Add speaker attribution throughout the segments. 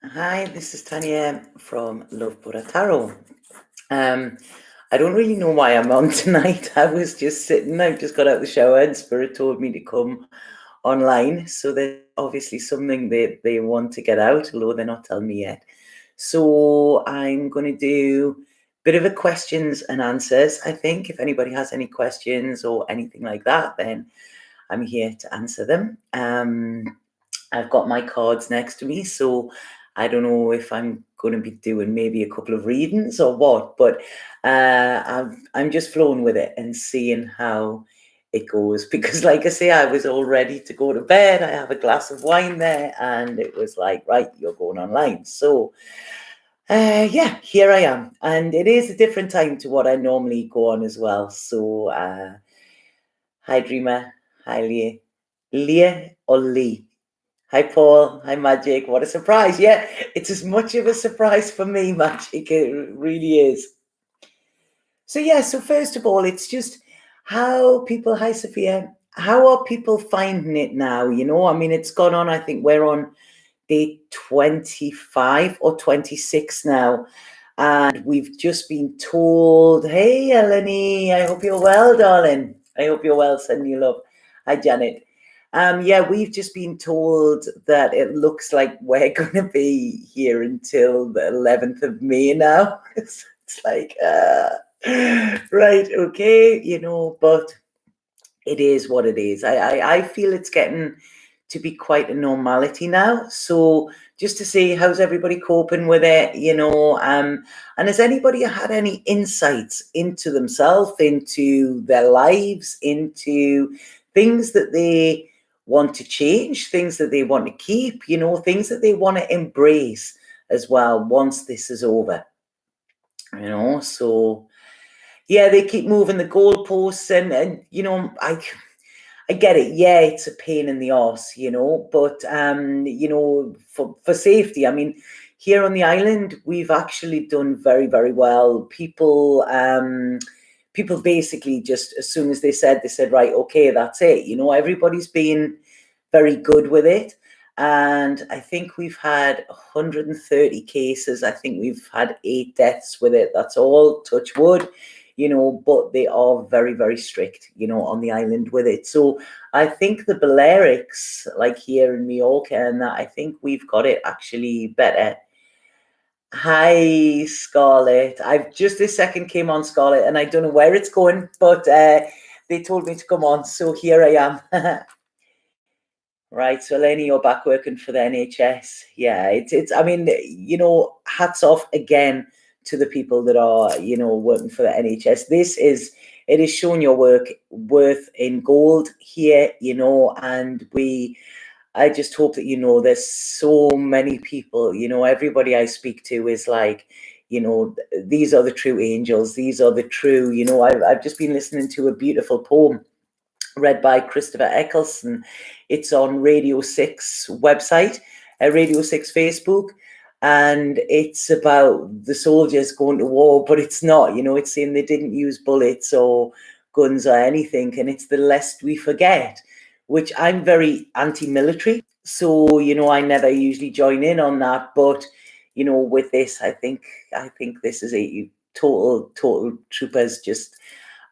Speaker 1: Hi, this is Tanya from Love Buddha Tarot. Um, I don't really know why I'm on tonight. I was just sitting, I just got out of the shower and Spirit told me to come online. So there's obviously something they want to get out, although they're not telling me yet. So I'm going to do a bit of a questions and answers, I think. If anybody has any questions or anything like that, then I'm here to answer them. I've got my cards next to me, so I don't know if I'm going to be doing maybe a couple of readings or what, but I'm just flowing with it and seeing how it goes. Because, like I say, I was all ready to go to bed. I have a glass of wine there, and it was like, right, you're going online. So, yeah, here I am, and it is a different time to what I normally go on as well. So, hi, Dreamer. Hi, Leah or Lee. Hi, Paul. Hi, Magic. What a surprise. Yeah, it's as much of a surprise for me, Magic. It really is. So, yeah, so first of all, it's just how people, hi, Sophia, how are people finding it now? I mean, it's gone on, I think we're on day 25 or 26 now. And we've just been told, hey, Eleni, I hope you're well, darling. I hope you're well, sending you love. Hi, Janet. Yeah, we've just been told that it looks like we're going to be here until the 11th of May now. It's like, right, okay, but it is what it is. I feel it's getting to be quite a normality now. So just to see how's everybody coping with it, and has anybody had any insights into themselves, into their lives, into things that they want to change, things that they want to keep, things that they want to embrace as well once this is over, so yeah, they keep moving the goalposts and I get it. Yeah, it's a pain in the arse, but for safety, I mean, here on the island, we've actually done very, very well. People basically just as soon as they said, right, okay, that's it. Everybody's been very good with it. And I think we've had 130 cases. I think we've had 8 deaths with it. That's all, touch wood, but they are very, very strict, on the island with it. So I think the Balearics, like here in Mallorca, and that, I think we've got it actually better. Hi, Scarlett. I've just this second came on, Scarlett, and I don't know where it's going, but they told me to come on, so here I am. Right, so Eleni, you're back working for the NHS. Yeah, it's. I mean, hats off again to the people that are, working for the NHS. It is showing your work worth in gold here, and I just hope that there's so many people, everybody I speak to is like, these are the true angels. These are the true, I've just been listening to a beautiful poem read by Christopher Eccleston. It's on Radio 6 website, Radio 6 Facebook, and it's about the soldiers going to war, but it's not, it's saying they didn't use bullets or guns or anything, and it's the lest we forget, which I'm very anti-military. So, I never usually join in on that, but with this, I think this is a total troopers. Just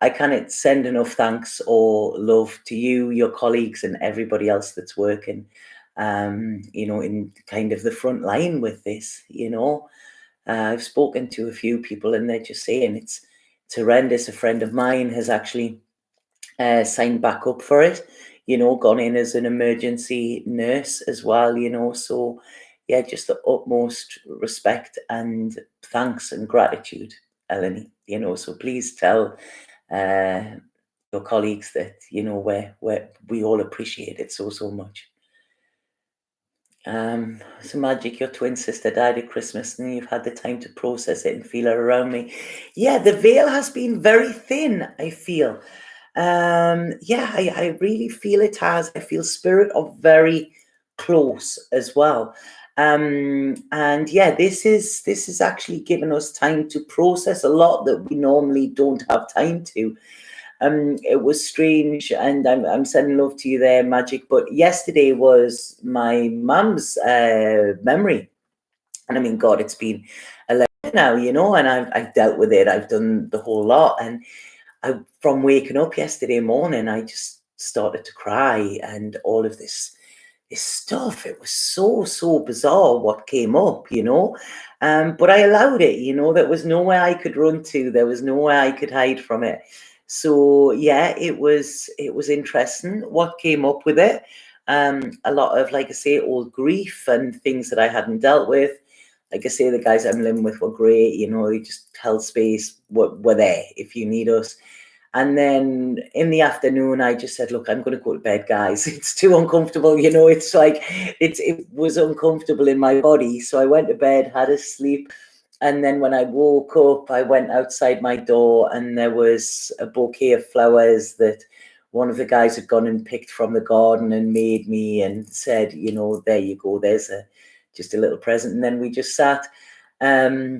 Speaker 1: I cannot send enough thanks or love to you, your colleagues, and everybody else that's working, in kind of the front line with this. I've spoken to a few people, and they're just saying it's horrendous. A friend of mine has actually signed back up for it, gone in as an emergency nurse as well, So, yeah, just the utmost respect and thanks and gratitude, Eleni, So please tell uh, your colleagues that where we all appreciate it so much. So Magic, your twin sister died at Christmas, and you've had the time to process it and feel her around me. Yeah, the veil has been very thin, I feel. Yeah, I really feel it has. I feel spirit of very close as well. And yeah, this is actually giving us time to process a lot that we normally don't have time to. It was strange, and I'm sending love to you there, Magic. But yesterday was my mum's memory, And I mean, God, it's been 11 now, and I've dealt with it. I've done the whole lot. And from waking up yesterday morning, I just started to cry, and all of this stuff. It was so bizarre what came up. But I allowed it. There was nowhere I could run to. There was nowhere I could hide from it. So yeah, it was interesting what came up with it. A lot of, like I say, old grief and things that I hadn't dealt with. Like I say, the guys I'm living with were great. They just held space. We're there if you need us. And then in the afternoon, I just said, look, I'm going to go to bed, guys. It's too uncomfortable. It's like, it was uncomfortable in my body. So I went to bed, had a sleep. And then when I woke up, I went outside my door, and there was a bouquet of flowers that one of the guys had gone and picked from the garden and made me, and said, there you go. There's just a little present. And then we just sat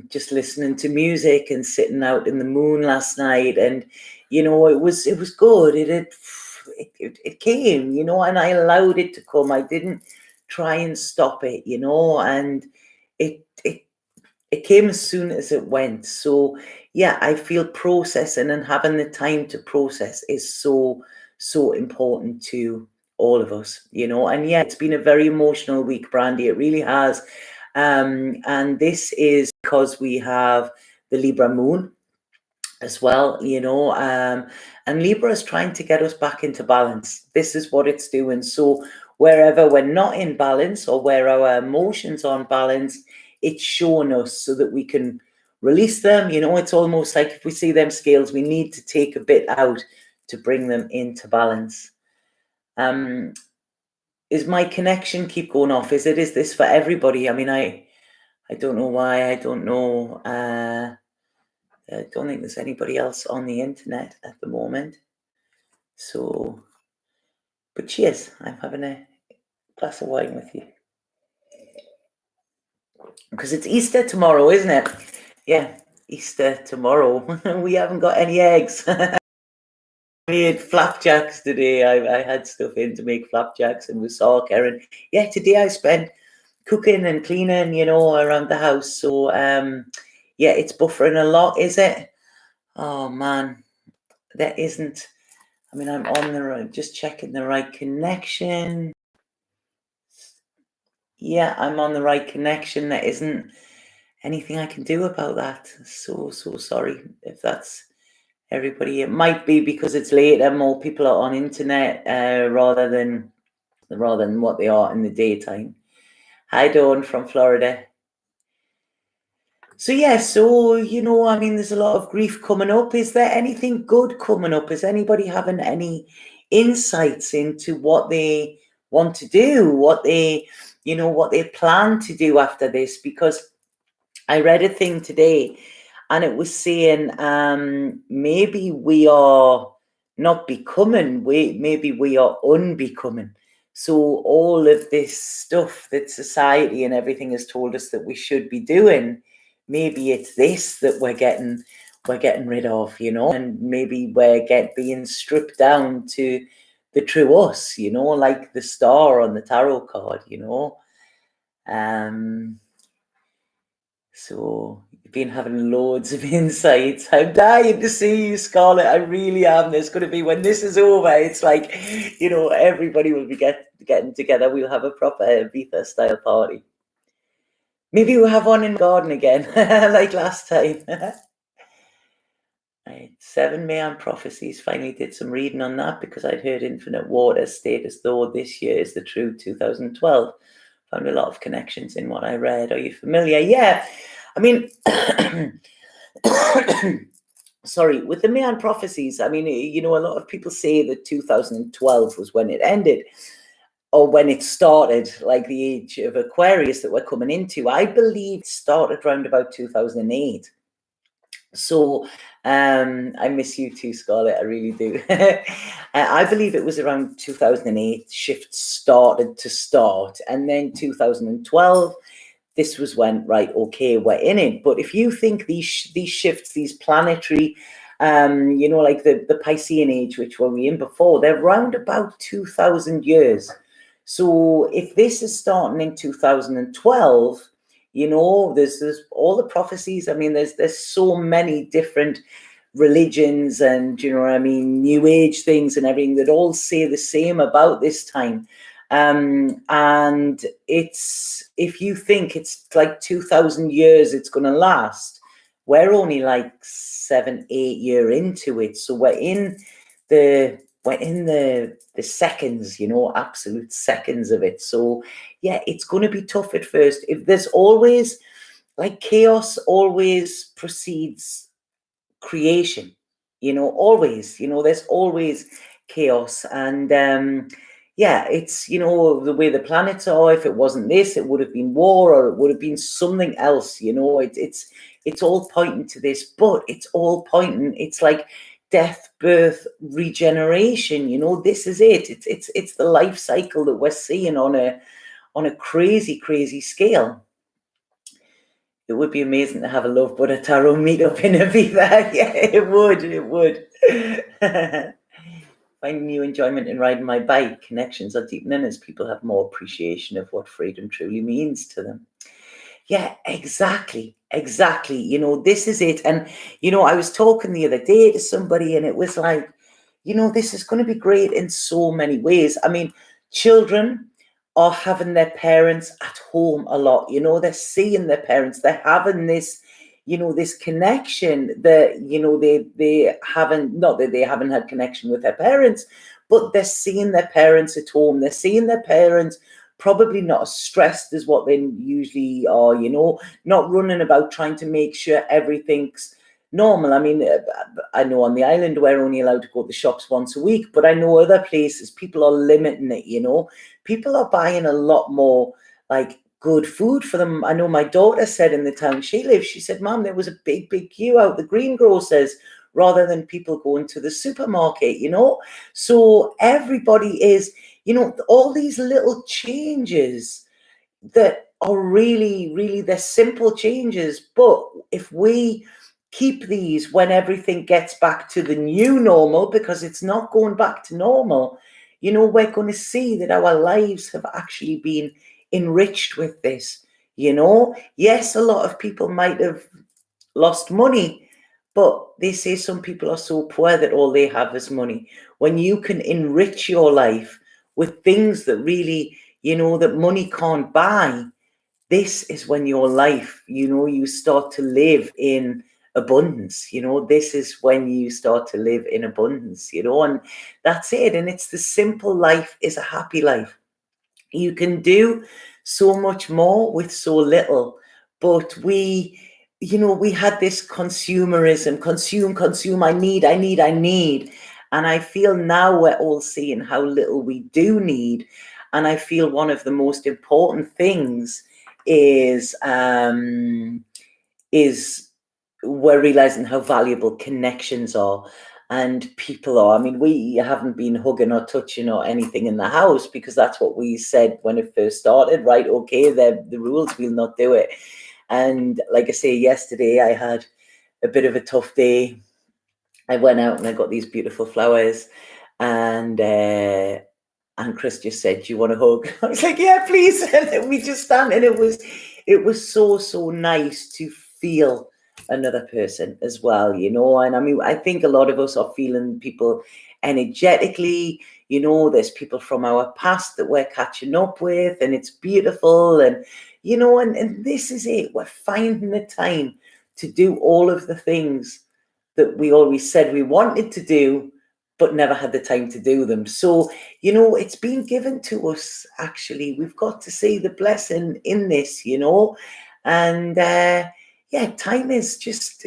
Speaker 1: just listening to music and sitting out in the moon last night. And it was good. It came, and I allowed it to come. I didn't try and stop it, and it came as soon as it went. So yeah, I feel processing and having the time to process is so important to all of us, and yeah, it's been a very emotional week, Brandy. It really has. And this is because we have the Libra moon as well, and Libra is trying to get us back into balance. This is what it's doing. So wherever we're not in balance, or where our emotions aren't balanced, it's showing us so that we can release them. It's almost like if we see them scales, we need to take a bit out to bring them into balance. Is my connection keep going off? Is this for everybody? I mean, I don't know why. I don't know. I don't think there's anybody else on the internet at the moment. So, but cheers. I'm having a glass of wine with you. Because it's Easter tomorrow, isn't it? Yeah, Easter tomorrow. We haven't got any eggs. Made flapjacks today. I had stuff in to make flapjacks, and we saw Karen. Yeah, today I spent cooking and cleaning, around the house. So yeah, it's buffering a lot, is it? Oh man, there isn't. I mean, I'm on the right, just checking the right connection. Yeah, I'm on the right connection. There isn't anything I can do about that. So sorry if that's everybody. It might be because it's later, more people are on internet rather than what they are in the daytime. Hi, Dawn from Florida. So yeah, I mean, there's a lot of grief coming up. Is there anything good coming up? Is anybody having any insights into what they want to do, what they plan to do after this? Because I read a thing today, and it was saying maybe we are not becoming, maybe we are unbecoming. So all of this stuff that society and everything has told us that we should be doing, maybe it's this that we're getting rid of, and maybe we're being stripped down to the true us, like the star on the tarot card, So you've been having loads of insights. I'm dying to see you, Scarlett. I really am. There's going to be, when this is over, it's like, everybody will be getting together. We'll have a proper Ibiza style party. Maybe we'll have one in the garden again, like last time. Right. 7 Mayan prophecies. Finally did some reading on that because I'd heard Infinite Water state as though this year is the true 2012. Found a lot of connections in what I read. Are you familiar? Yeah. I mean, sorry, with the Mayan prophecies, I mean, a lot of people say that 2012 was when it ended, or when it started, like the age of Aquarius that we're coming into. I believe it started around about 2008. So I miss you too, Scarlett. I really do. I believe it was around 2008 shifts started to start, and then 2012, this was when, right, okay, we're in it. But if you think these shifts, these planetary, like the Piscean age, which were we in before, they're round about 2,000 years. So if this is starting in 2012, There's all the prophecies. I mean, there's so many different religions and, what I mean, new age things and everything that all say the same about this time. And it's, if you think it's like 2000 years it's going to last, we're only like 7-8 year into it. So we're in the seconds, absolute seconds of it. So yeah, it's going to be tough at first. If there's always, like, chaos always precedes creation, always, there's always chaos. And yeah, it's, the way the planets are. If it wasn't this, it would have been war, or it would have been something else. It's all pointing to this, but it's all pointing, it's like death, birth, regeneration. This is it. It's the life cycle that we're seeing on a crazy scale. It would be amazing to have a Love Buddha Tarot meetup in Aviva. Yeah, it would. Finding new enjoyment in riding my bike. Connections are deepening as people have more appreciation of what freedom truly means to them. Yeah, exactly. This is it. And, I was talking the other day to somebody, and it was like, this is going to be great in so many ways. I mean, children are having their parents at home a lot. They're seeing their parents. They're having this, this connection that, they haven't, not that they haven't had connection with their parents, but they're seeing their parents at home. They're seeing their parents probably not as stressed as what they usually are, not running about trying to make sure everything's normal. I mean, I know on the island we're only allowed to go to the shops once a week, but I know other places people are limiting it. People are buying a lot more like good food for them. I know my daughter said in the town she lives, she said, Mom, there was a big queue out the greengrocers rather than people going to the supermarket. So everybody is, all these little changes that are really, they're simple changes, but if we keep these when everything gets back to the new normal, because it's not going back to normal, we're going to see that our lives have actually been enriched with this. Yes, a lot of people might have lost money, but they say some people are so poor that all they have is money. When you can enrich your life with things that really, that money can't buy, this is when your life, you start to live in abundance. This is when you start to live in abundance, and that's it. And it's the simple life is a happy life. You can do so much more with so little, but we had this consumerism, consume, I need. And I feel now we're all seeing how little we do need. And I feel one of the most important things is we're realizing how valuable connections are and people are. I mean, we haven't been hugging or touching or anything in the house because that's what we said when it first started, right? Okay, the rules, we'll not do it. And like I say, yesterday I had a bit of a tough day. I went out and I got these beautiful flowers, and Chris just said, "Do you want a hug?" I was like, "Yeah, please." And then we just stand, and it was so nice to feel another person as well, And I mean, I think a lot of us are feeling people energetically. There's people from our past that we're catching up with, and it's beautiful. And and this is it. We're finding the time to do all of the things that we always said we wanted to do, but never had the time to do them. So, it's been given to us, actually. We've got to see the blessing in this, and yeah, time is just,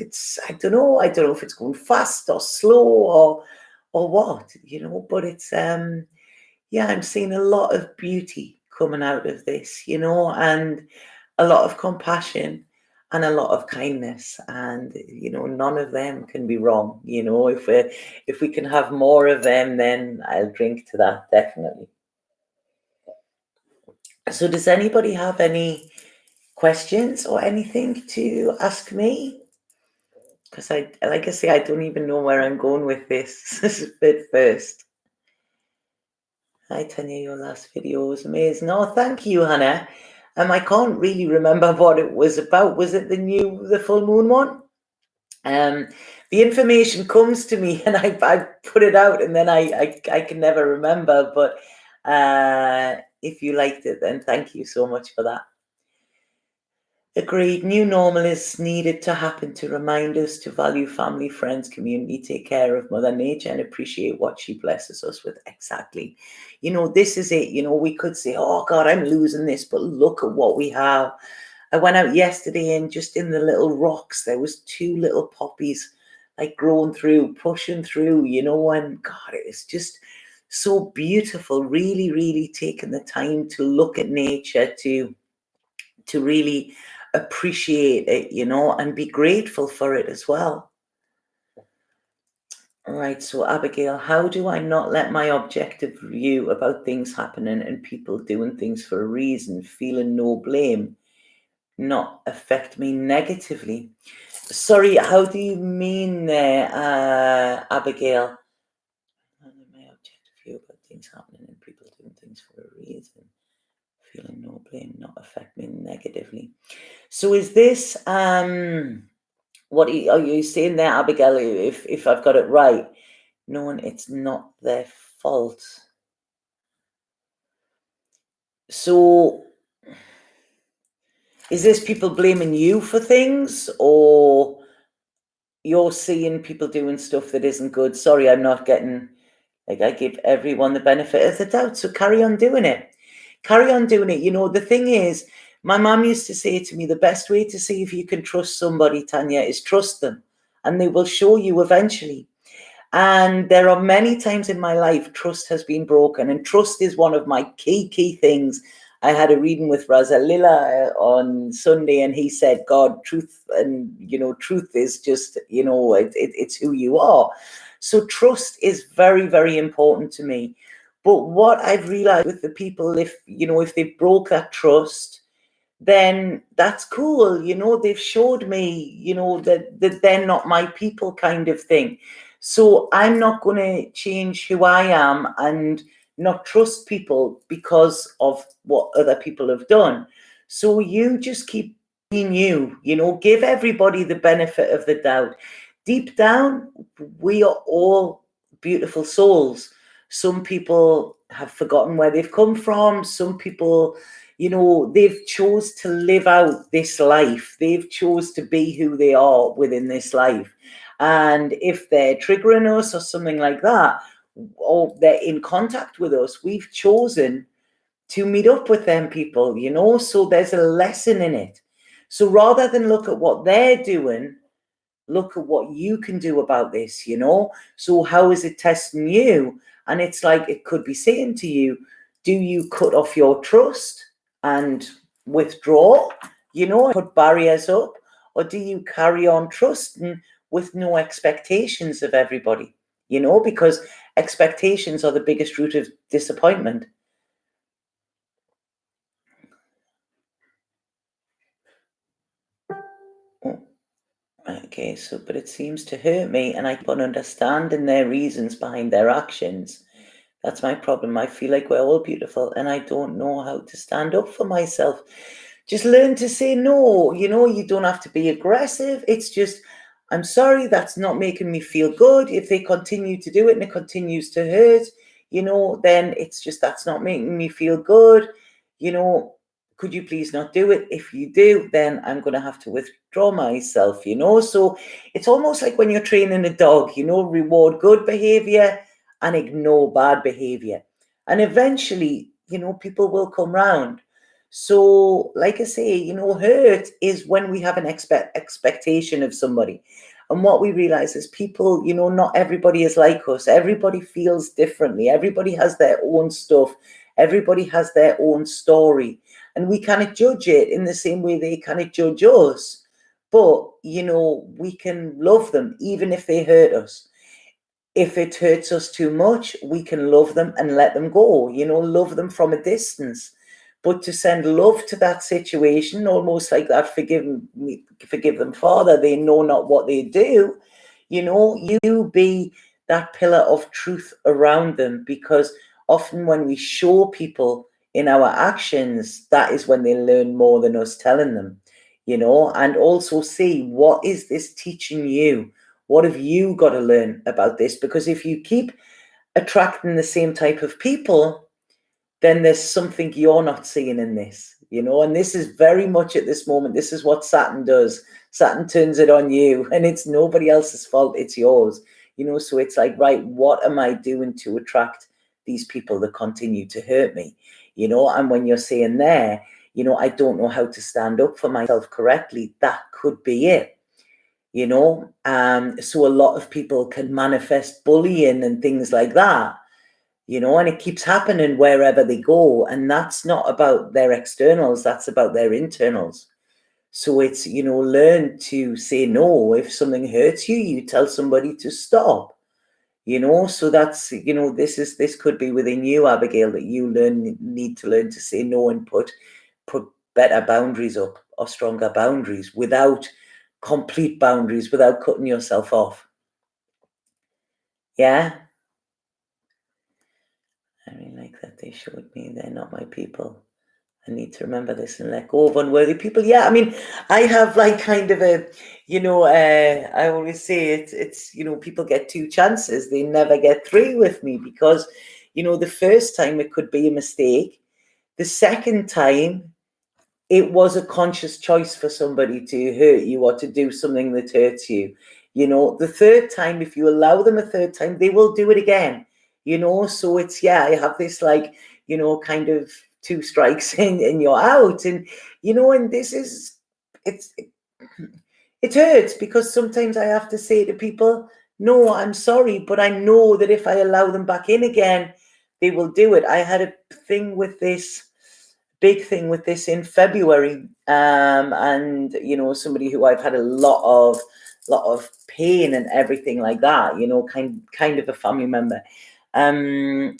Speaker 1: I don't know if it's going fast or slow or what, but it's, yeah, I'm seeing a lot of beauty coming out of this, and a lot of compassion and a lot of kindness, and none of them can be wrong. If we can have more of them, then I'll drink to that, definitely. So does anybody have any questions or anything to ask me? Because like I say, I don't even know where I'm going with this. This is a bit first. Hi Tanya, your last video was amazing. Oh, thank you, Hannah. I can't really remember what it was about. Was it the full moon one? The information comes to me and I put it out, and then I can never remember. But if you liked it, then thank you so much for that. Agreed. New normal is needed to happen to remind us to value family, friends, community, take care of Mother Nature, and appreciate what she blesses us with. Exactly. This is it. We could say, oh God, I'm losing this, but look at what we have. I went out yesterday, and just in the little rocks, there was 2 little poppies like growing through, pushing through, and God, it was just so beautiful. Really, really taking the time to look at nature, to really appreciate it, and be grateful for it as well. All right, so Abigail, how do I not let my objective view about things happening and people doing things for a reason, feeling no blame, not affect me negatively? Sorry, how do you mean there, Abigail? My objective view about things happening and people doing things for a reason, feeling no blame, not affect me negatively. So is this what are you saying there, Abigail? If I've got it right, knowing it's not their fault. So is this people blaming you for things, or you're seeing people doing stuff that isn't good? Sorry, I'm not getting, like, I give everyone the benefit of the doubt, so carry on doing it. Carry on doing it. The thing is, my mum used to say to me, the best way to see if you can trust somebody, Tanya, is trust them, and they will show you eventually. And there are many times in my life trust has been broken, and trust is one of my key things. I had a reading with Razalila on Sunday, and he said, God, truth, and truth is just, it's who you are. So trust is very, very important to me. But what I've realized with the people, if they broke that trust, then that's cool. They've showed me, that they're not my people, kind of thing. So I'm not going to change who I am and not trust people because of what other people have done. So you just keep being you, give everybody the benefit of the doubt. Deep down, we are all beautiful souls. Some people have forgotten where they've come from. Some people, they've chose to live out this life. They've chose to be who they are within this life. And if they're triggering us or something like that, or they're in contact with us, we've chosen to meet up with them people, so there's a lesson in it. So rather than look at what they're doing, look at what you can do about this, So how is it testing you? And it's like, it could be saying to you, do you cut off your trust and withdraw, put barriers up? Or do you carry on trusting with no expectations of everybody? Because expectations are the biggest root of disappointment. Okay, so, but it seems to hurt me, and I keep on understanding their reasons behind their actions. That's my problem. I feel like we're all beautiful, and I don't know how to stand up for myself. Just learn to say no. You don't have to be aggressive. It's just, I'm sorry, that's not making me feel good. If they continue to do it and it continues to hurt, then it's just, that's not making me feel good. Could you please not do it? If you do, then I'm going to have to withdraw myself, So it's almost like when you're training a dog, reward good behavior and ignore bad behavior. And eventually, people will come round. So, like I say, hurt is when we have an expectation of somebody. And what we realize is people, not everybody is like us. Everybody feels differently. Everybody has their own stuff. Everybody has their own story. And we kind of judge it in the same way they kind of judge us. But, we can love them even if they hurt us. If it hurts us too much, we can love them and let them go, love them from a distance. But to send love to that situation, almost like that, forgive them, Father, they know not what they do, you be that pillar of truth around them. Because often when we show people in our actions, that is when they learn more than us telling them, and also see, what is this teaching you? What have you got to learn about this? Because if you keep attracting the same type of people, then there's something you're not seeing in this, and this is very much at this moment, this is what Saturn does. Saturn turns it on you, and it's nobody else's fault, it's yours, so it's like, right, what am I doing to attract these people that continue to hurt me? And when you're saying there, I don't know how to stand up for myself correctly, that could be it. So a lot of people can manifest bullying and things like that, and it keeps happening wherever they go. And that's not about their externals, that's about their internals. So it's, learn to say no. If something hurts you, you tell somebody to stop, so that's, this could be within you, Abigail, that you need to learn to say no and put better boundaries up, or stronger boundaries, without complete boundaries, without cutting yourself off. Yeah. I really like that they showed me they're not my people. I need to remember this and let go of unworthy people. Yeah, I mean, I have like kind of a, I always say it's, people get two chances. They never get three with me, because, the first time it could be a mistake. The second time, it was a conscious choice for somebody to hurt you or to do something that hurts you. The third time, if you allow them a third time, they will do it again. So it's, yeah, I have this like, kind of two strikes and you're out. And, and this is, it hurts, because sometimes I have to say to people, no, I'm sorry, but I know that if I allow them back in again, they will do it. I had a big thing with this in February, and somebody who I've had a lot of pain and everything like that, kind of a family member, and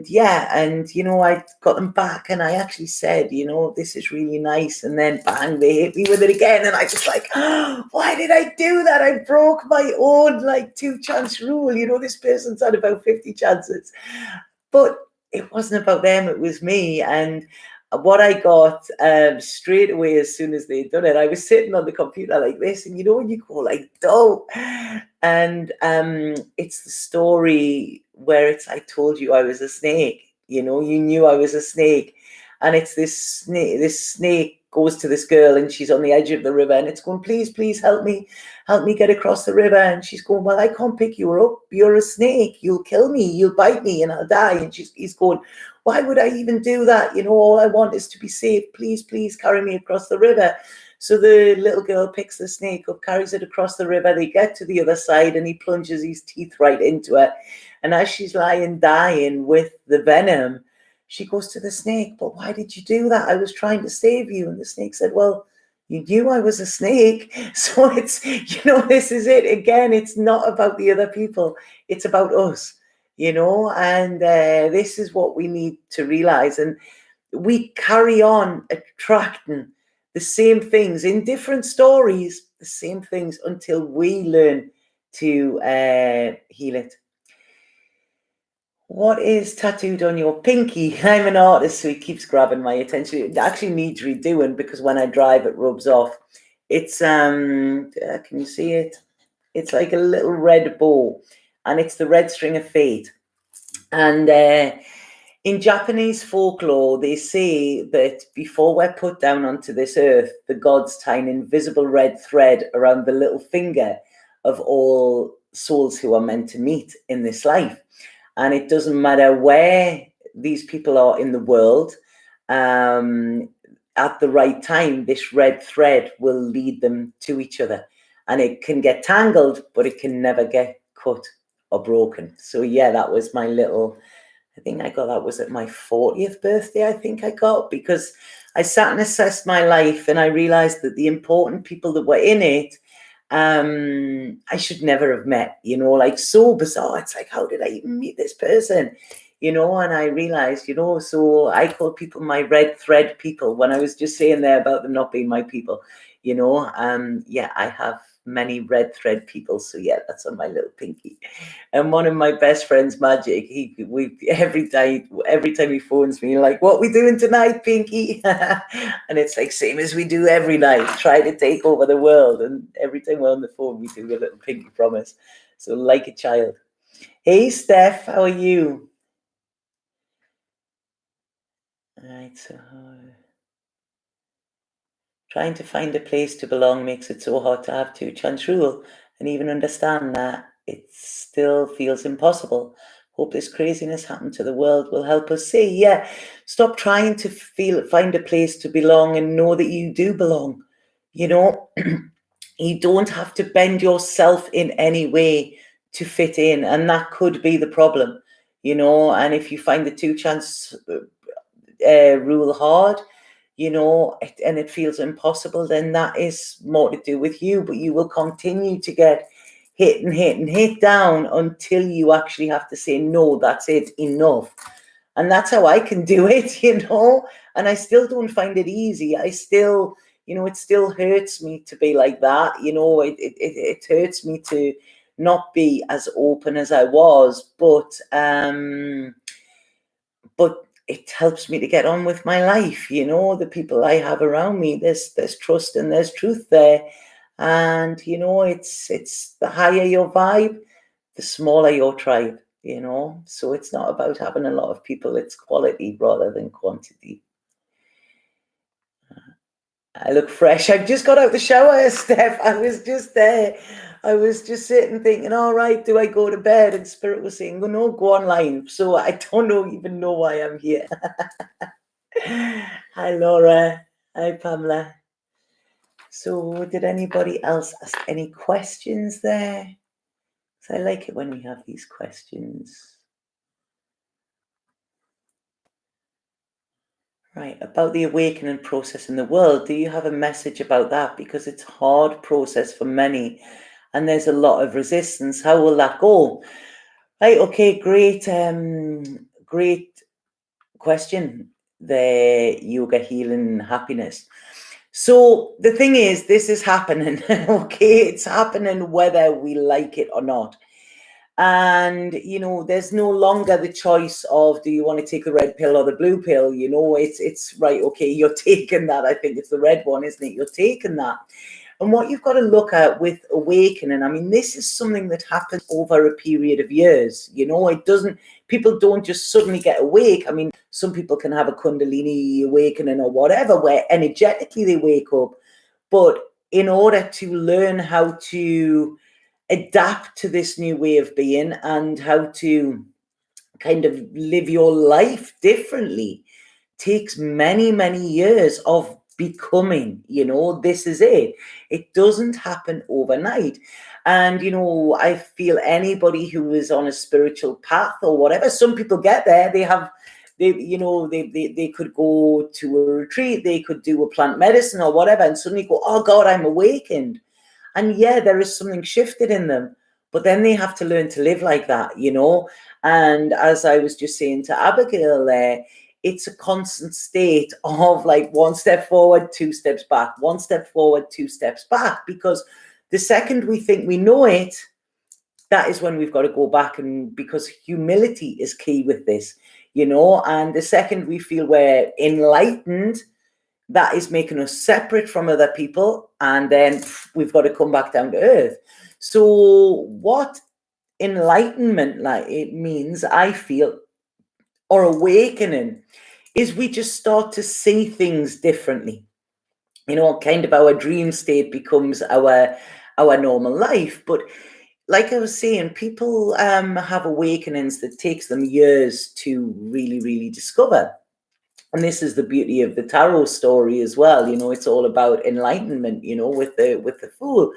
Speaker 1: yeah, and I got them back, and I actually said, this is really nice, and then bang, they hit me with it again, and I was like, oh, why did I do that? I broke my own like 2-chance rule. This person's had about 50 chances, but it wasn't about them, it was me. And what I got straight away as soon as they'd done it, I was sitting on the computer like this, and when you go like, dope, and it's the story where it's, I told you I was a snake, you knew I was a snake, and it's this snake goes to this girl, and she's on the edge of the river, and it's going, please help me get across the river. And she's going, well, I can't pick you up, you're a snake, you'll kill me, you'll bite me, and I'll die. And he's going, why would I even do that? All I want is to be safe. Please carry me across the river. So the little girl picks the snake up, carries it across the river. They get to the other side, and he plunges his teeth right into it. And as she's lying dying with the venom, she goes to the snake, but why did you do that? I was trying to save you. And the snake said, well, you knew I was a snake. So it's, this is it. Again, it's not about the other people. It's about us, and this is what we need to realize. And we carry on attracting the same things in different stories, the same things, until we learn to heal it. What is tattooed on your pinky? I'm an artist, so it keeps grabbing my attention. It actually needs redoing, because when I drive, it rubs off. It's, can you see it? It's like a little red bow, and it's the red string of fate. And in Japanese folklore, they say that before we're put down onto this earth, the gods tie an invisible red thread around the little finger of all souls who are meant to meet in this life. And it doesn't matter where these people are in the world, at the right time, this red thread will lead them to each other. And it can get tangled, but it can never get cut or broken. So yeah, that was my little, I think I got, that was at my 40th birthday, I think I got, because I sat and assessed my life, and I realized that the important people that were in it, I should never have met, like, so bizarre. It's like, how did I even meet this person? And I realized, so I call people my red thread people, when I was just saying there about them not being my people, yeah, I have many red thread people. So yeah, that's on my little pinky. And one of my best friends, Magic, every time he phones me, like, what we doing tonight, Pinky? And it's like same as we do every night, try to take over the world. And every time we're on the phone, we do a little pinky promise. So like a child. Hey Steph, how are you? Right, so trying to find a place to belong makes it so hard to have two-chance rule, and even understand that it still feels impossible. Hope this craziness happened to the world will help us see. Yeah, stop trying to find a place to belong and know that you do belong. You know, you don't have to bend yourself in any way to fit in, and that could be the problem. And if you find the two-chance rule hard, and it feels impossible, then that is more to do with you. But you will continue to get hit and hit and hit down until you actually have to say, no, that's it, enough. And that's how I can do it, and I still don't find it easy. I still, it still hurts me to be like that. It hurts me to not be as open as I was, but it helps me to get on with my life. The people I have around me, there's trust and there's truth there. And it's the higher your vibe, the smaller your tribe. So it's not about having a lot of people, it's quality rather than quantity. I look fresh. I've just got out the shower, Steph. I was just there. I was just sitting thinking, all right, do I go to bed? And Spirit was saying, oh, no, go online. So I don't even know why I'm here. Hi, Laura. Hi, Pamela. So did anybody else ask any questions there? So I like it when we have these questions. Right, about the awakening process in the world, do you have a message about that? Because it's a hard process for many and there's a lot of resistance. How will that go? Right, okay, great question there, yoga, healing, happiness. So the thing is, this is happening, okay? It's happening whether we like it or not. And there's no longer the choice of, do you want to take the red pill or the blue pill? It's right, okay, you're taking that. I think it's the red one, isn't it? You're taking that. And what you've got to look at with awakening, I mean, this is something that happens over a period of years. People don't just suddenly get awake. I mean, some people can have a Kundalini awakening or whatever, where energetically they wake up. But in order to learn how to adapt to this new way of being and how to kind of live your life differently takes many, many years of becoming. This is it doesn't happen overnight. And I feel anybody who is on a spiritual path or whatever, some people get there, they could go to a retreat, they could do a plant medicine or whatever, and suddenly go, oh God, I'm awakened. And yeah, there is something shifted in them, but then they have to learn to live like that. And as I was just saying to Abigail there, it's a constant state of like one step forward, two steps back, one step forward, two steps back, because the second we think we know it, that is when we've got to go back. And because humility is key with this, and the second we feel we're enlightened, that is making us separate from other people, and then we've got to come back down to earth. So what enlightenment like it means, I feel, or awakening, is we just start to see things differently. Kind of our dream state becomes our normal life. But like I was saying, people have awakenings that takes them years to really, really discover. And this is the beauty of the tarot story as well. It's all about enlightenment, with the fool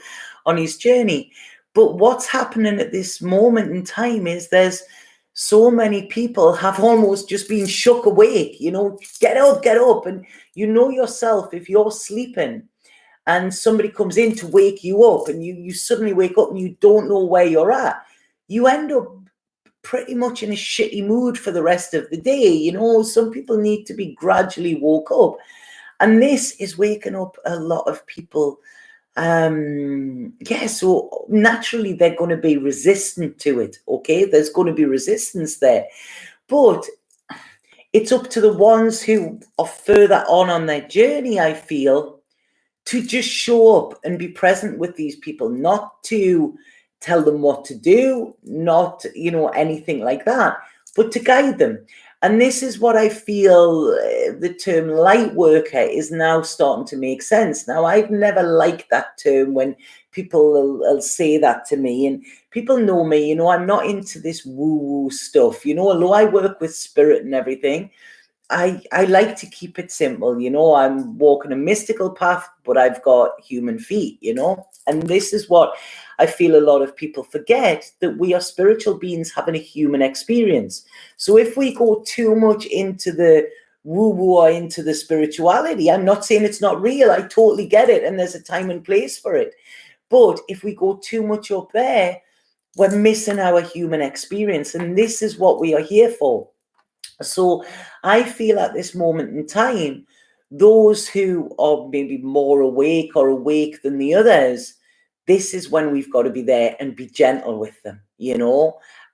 Speaker 1: on his journey. But what's happening at this moment in time is there's so many people have almost just been shook awake, get up. And yourself, if you're sleeping and somebody comes in to wake you up and you suddenly wake up and you don't know where you're at, you end up pretty much in a shitty mood for the rest of the day. Some people need to be gradually woke up. And this is waking up a lot of people So naturally they're going to be resistant to it. Okay, there's going to be resistance there, but it's up to the ones who are further on their journey, I feel, to just show up and be present with these people, not to tell them what to do, not, anything like that, but to guide them. And this is what I feel the term light worker is now starting to make sense. Now, I've never liked that term when people will say that to me, and people know me, I'm not into this woo-woo stuff, although I work with spirit and everything. I like to keep it simple, I'm walking a mystical path, but I've got human feet, and this is what I feel a lot of people forget, that we are spiritual beings having a human experience. So if we go too much into the woo-woo or into the spirituality, I'm not saying it's not real, I totally get it, and there's a time and place for it. But if we go too much up there, we're missing our human experience, and this is what we are here for. So I feel at this moment in time, those who are maybe more awake or awake than the others, this is when we've got to be there and be gentle with them,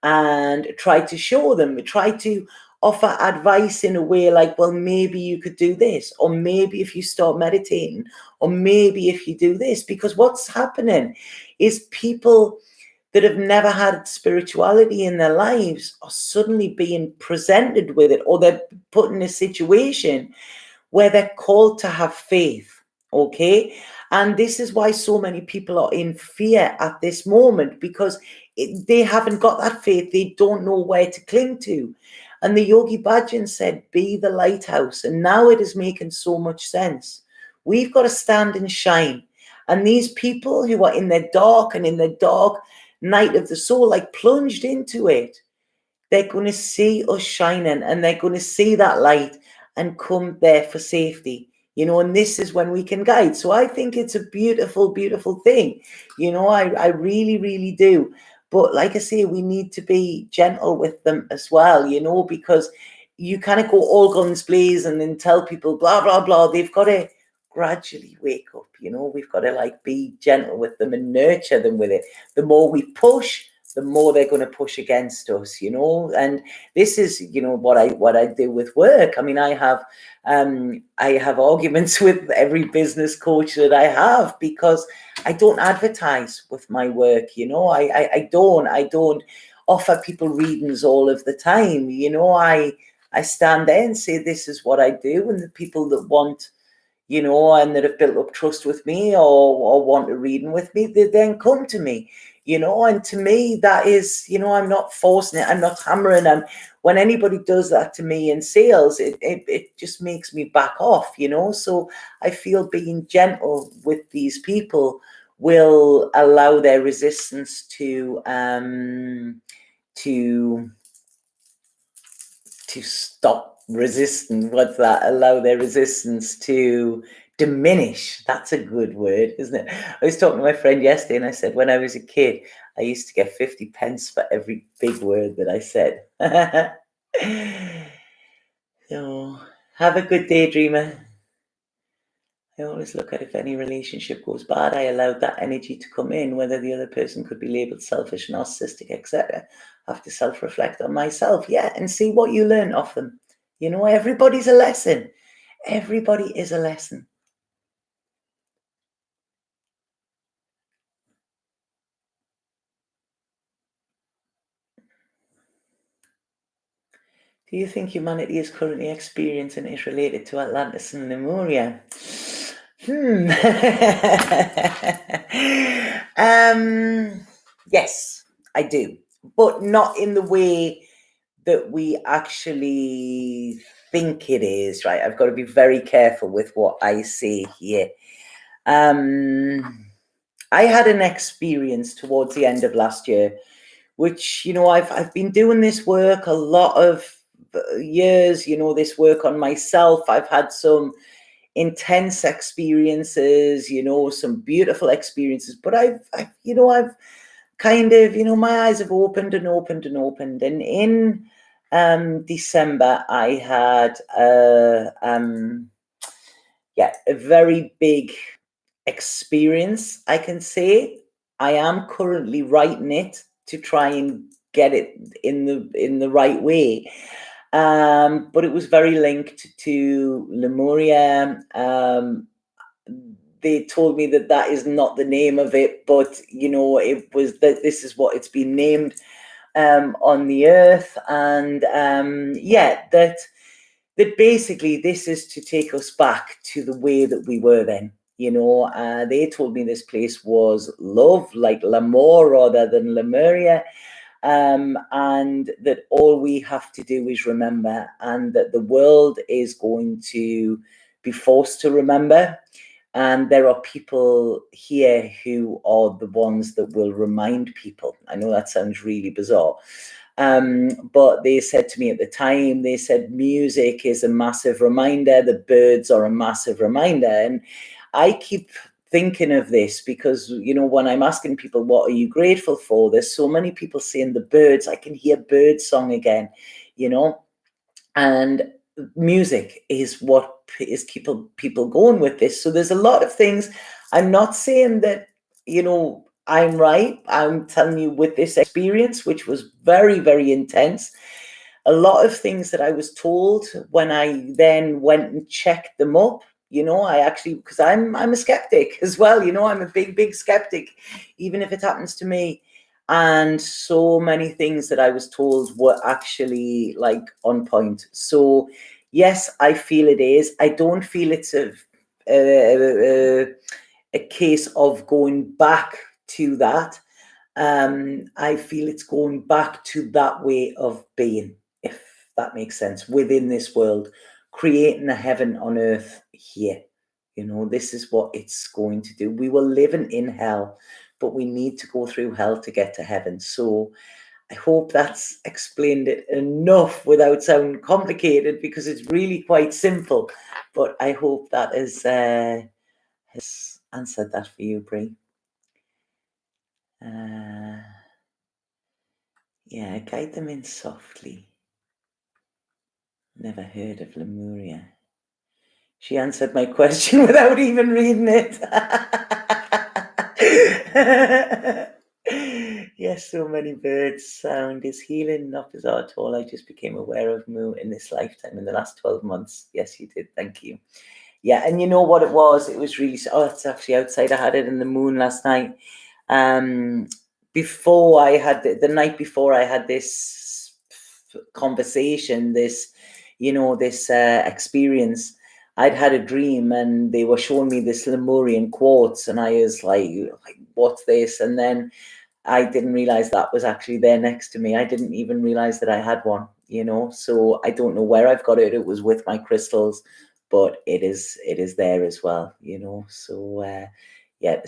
Speaker 1: and try to show them, try to offer advice in a way like, well, maybe you could do this, or maybe if you start meditating, or maybe if you do this, because what's happening is people that have never had spirituality in their lives are suddenly being presented with it, or they're put in a situation where they're called to have faith. Okay. And this is why so many people are in fear at this moment, because they haven't got that faith. They don't know where to cling to. And the Yogi Bhajan said, be the lighthouse. And now it is making so much sense. We've got to stand and shine. And these people who are in their dark and in their dark night of the soul, like plunged into it, they're going to see us shining, and they're going to see that light and come there for safety, and this is when we can guide. So I think it's a beautiful, beautiful thing. I really, really do. But like I say, we need to be gentle with them as well, because you kind of go all guns blazing and tell people blah, blah, blah. They've got to gradually wake up, we've got to like be gentle with them and nurture them with it. The more we push, the more they're going to push against us, and this is, what I do with work. I mean, I have arguments with every business coach that I have, because I don't advertise with my work. I don't offer people readings all of the time. I stand there and say, this is what I do, and the people that want, and that have built up trust with me, or want a reading with me, they then come to me, and to me, that is, I'm not forcing it, I'm not hammering them. When anybody does that to me in sales, it just makes me back off, so I feel being gentle with these people will allow their resistance to stop resisting. What's that? Allow their resistance to diminish. That's a good word, isn't it? I was talking to my friend yesterday, and I said, when I was a kid, I used to get 50 pence for every big word that I said. So, have a good day, dreamer. I always look at, if any relationship goes bad, I allowed that energy to come in, whether the other person could be labeled selfish, narcissistic, etc. I have to self-reflect on myself, and see what you learn off them. Everybody's a lesson. Everybody is a lesson. Do you think humanity is currently experiencing is related to Atlantis and Lemuria? Yes, I do, but not in the way that we actually think it is, right? I've got to be very careful with what I say here. I had an experience towards the end of last year, which, I've been doing this work a lot of years, this work on myself. I've had some intense experiences, some beautiful experiences, but I've kind of, my eyes have opened and opened and opened. And in December, I had a very big experience, I can say. I am currently writing it to try and get it in the right way. But it was very linked to Lemuria. They told me that that is not the name of it, but it was that this is what it's been named on the earth, and that basically this is to take us back to the way that we were then. They told me this place was love, like l'amour rather than Lemuria, and that all we have to do is remember, and that the world is going to be forced to remember. And there are people here who are the ones that will remind people. I know that sounds really bizarre. But they said to me at the time, they said, music is a massive reminder. The birds are a massive reminder. And I keep thinking of this because, when I'm asking people, what are you grateful for? There's so many people saying the birds. I can hear bird song again, and music is what is keeping people going with this. So there's a lot of things. I'm not saying that, I'm right. I'm telling you, with this experience, which was very, very intense, a lot of things that I was told when I then went and checked them up, I actually, because I'm a skeptic as well, I'm a big, big skeptic, even if it happens to me. And so many things that I was told were actually like on point. So yes, I feel it is. I don't feel it's a case of going back to that. I feel it's going back to that way of being, if that makes sense, within this world, creating a heaven on earth here. This is what it's going to do. We were living in hell, but we need to go through hell to get to heaven. So I hope that's explained it enough without sounding complicated, because it's really quite simple. But I hope that has answered that for you, Brie. Yeah, guide them in softly. Never heard of Lemuria. She answered my question without even reading it. Yes, so many birds. Sound is healing, not bizarre at all. I just became aware of Moo in this lifetime in the last 12 months. Yes, you did. Thank you. Yeah, and you know what it was? It was really... Oh, it's actually outside. I had it in the moon last night. Before I had... The night before I had this conversation, this experience, I'd had a dream, and they were showing me this Lemurian quartz, and I was like, what's this? And then I didn't realize that was actually there next to me. I didn't even realize that I had one, so I don't know where I've got it. It was with my crystals, but it is there as well, so yeah,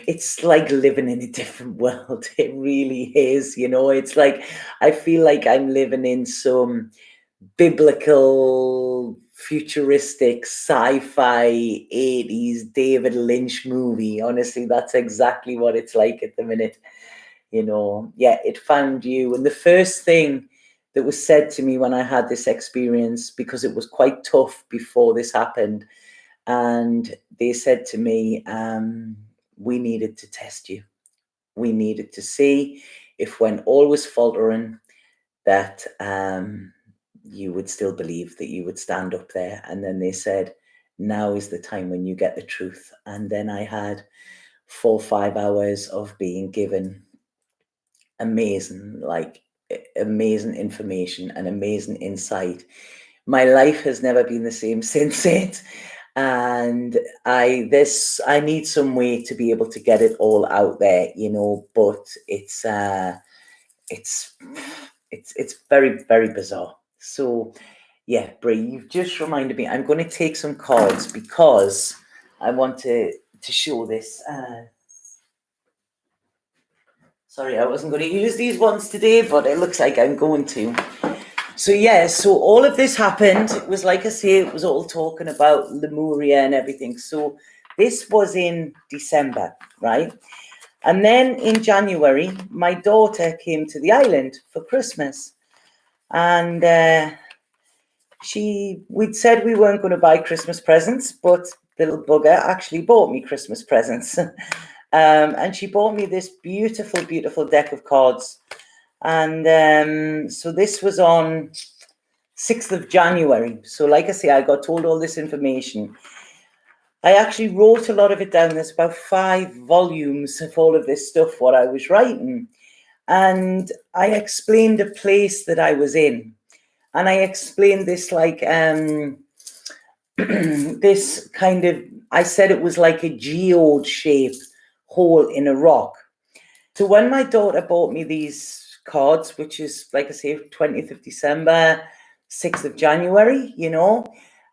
Speaker 1: it's like living in a different world. It really is. It's like I feel like I'm living in some biblical, futuristic, sci-fi 80s David Lynch movie. Honestly, that's exactly what it's like at the minute. Yeah, it found you. And the first thing that was said to me when I had this experience, because it was quite tough before this happened, and they said to me, we needed to test you. We needed to see if, when all was faltering, that you would still believe, that you would stand up there. And then they said, now is the time when you get the truth. And then I had 4 or 5 hours of being given amazing information and amazing insight. My life has never been the same since it. And I need some way to be able to get it all out there, but it's very, very bizarre. So yeah, Brie, you've just reminded me. I'm going to take some cards because I want to show this. Sorry, I wasn't going to use these ones today, but it looks like I'm going to. So yeah, so all of this happened. It was, like I say, it was all talking about Lemuria and everything. So this was in December, right? And then in January, my daughter came to the island for Christmas. And we'd said we weren't going to buy Christmas presents, but the little bugger, actually bought me Christmas presents. And she bought me this beautiful, beautiful deck of cards. And so this was on 6th of January. So like I say, I got told all this information. I actually wrote a lot of it down. There's about 5 volumes of all of this stuff, what I was writing. And I explained a place that I was in. And I explained this like, this kind of, I said it was like a geode-shaped hole in a rock. So when my daughter bought me these cards, which is, like I say, 20th of December, 6th of January,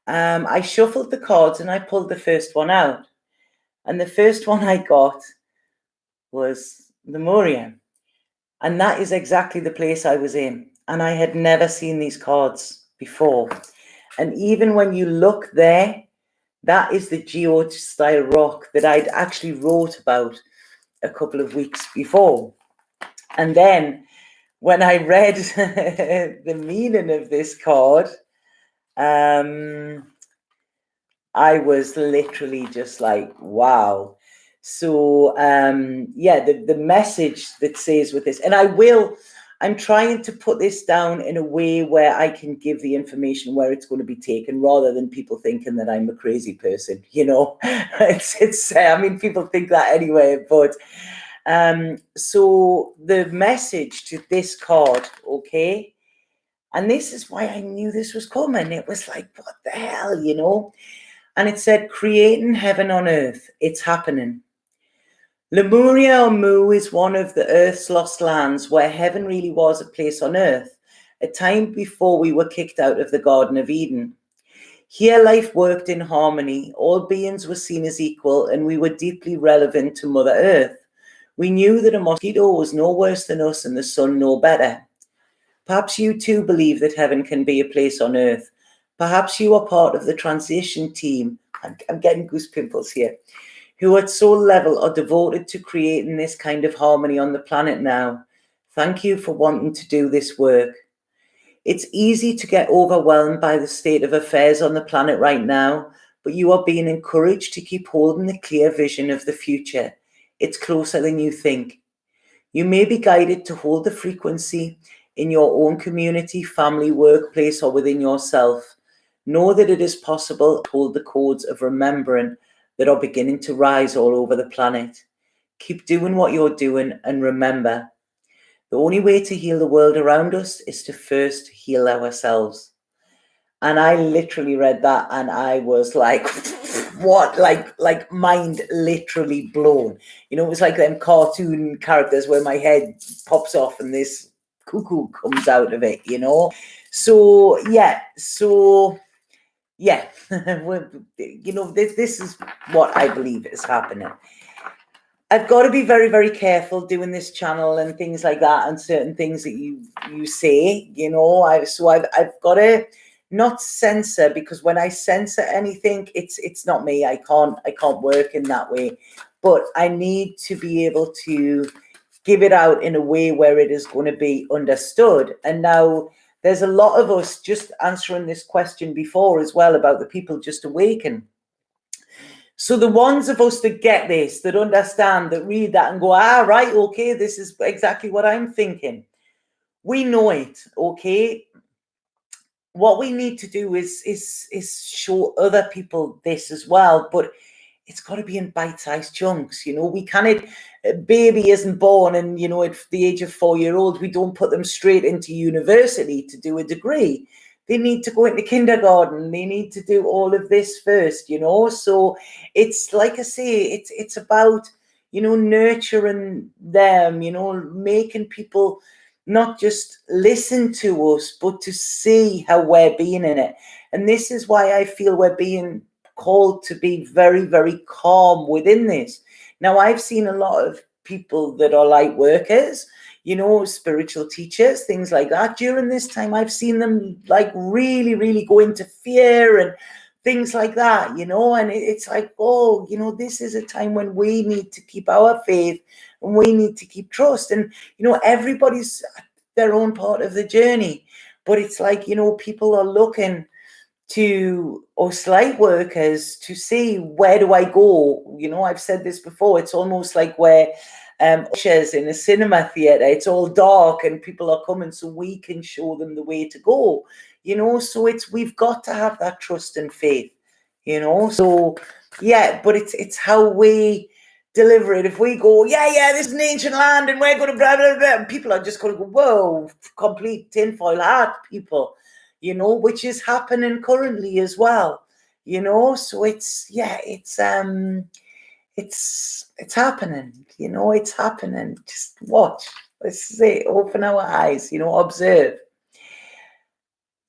Speaker 1: I shuffled the cards and I pulled the first one out. And the first one I got was Lemuria. And that is exactly the place I was in. And I had never seen these cards before. And even when you look there, that is the geode-style rock that I'd actually wrote about a couple of weeks before. And then when I read the meaning of this card, I was literally just like, wow. So, the message that says with this, and I'm trying to put this down in a way where I can give the information where it's going to be taken, rather than people thinking that I'm a crazy person, I mean, people think that anyway, but, so the message to this card, okay, and this is why I knew this was coming. It was like, what the hell, And it said, creating heaven on earth. It's happening. Lemuria or Mu is one of the earth's lost lands where heaven really was a place on earth, a time before we were kicked out of the Garden of Eden. Here life worked in harmony, all beings were seen as equal, and we were deeply relevant to Mother Earth. We knew that a mosquito was no worse than us and the sun no better. Perhaps you too believe that heaven can be a place on earth. Perhaps you are part of the transition team, I'm getting goose pimples here, who at soul level are devoted to creating this kind of harmony on the planet now. Thank you for wanting to do this work. It's easy to get overwhelmed by the state of affairs on the planet right now, but you are being encouraged to keep holding the clear vision of the future. It's closer than you think. You may be guided to hold the frequency in your own community, family, workplace, or within yourself. Know that it is possible to hold the codes of remembering that are beginning to rise all over the planet. Keep doing what you're doing, and remember, the only way to heal the world around us is to first heal ourselves. And I literally read that and I was like, what? Like mind literally blown. It was like them cartoon characters where my head pops off and this cuckoo comes out of it, So, yeah. This is what I believe is happening. I've got to be very, very careful doing this channel and things like that, and certain things that you say, I've got to not censor, because when I censor anything, it's not me. I can't work in that way, but I need to be able to give it out in a way where it is going to be understood. And now there's a lot of us just answering this question before as well about the people just awaken. So the ones of us that get this, that understand, that read that and go, right, okay, this is exactly what I'm thinking. We know it, okay? What we need to do is show other people this as well, but it's got to be in bite-sized chunks. We can't, a baby isn't born and, at the age of 4-year-old, we don't put them straight into university to do a degree. They need to go into kindergarten. They need to do all of this first, So it's like I say, it's about, nurturing them, making people not just listen to us, but to see how we're being in it. And this is why I feel we're being called to be very, very calm within this. Now, I've seen a lot of people that are light workers, spiritual teachers, things like that. During this time, I've seen them like really, really go into fear and things like that, and it's like, this is a time when we need to keep our faith and we need to keep trust. And, everybody's their own part of the journey, but it's like, people are looking to us light workers to see, where do I go? I've said this before, it's almost like where ushers in a cinema theatre, it's all dark and people are coming so we can show them the way to go. So we've got to have that trust and faith, so yeah, but it's how we deliver it. If we go, yeah, this is an ancient land and we're going to blah blah blah, and people are just going to go, whoa, complete tinfoil hat people, which is happening currently as well, so it's happening, it's happening. Just watch, let's say, open our eyes, observe.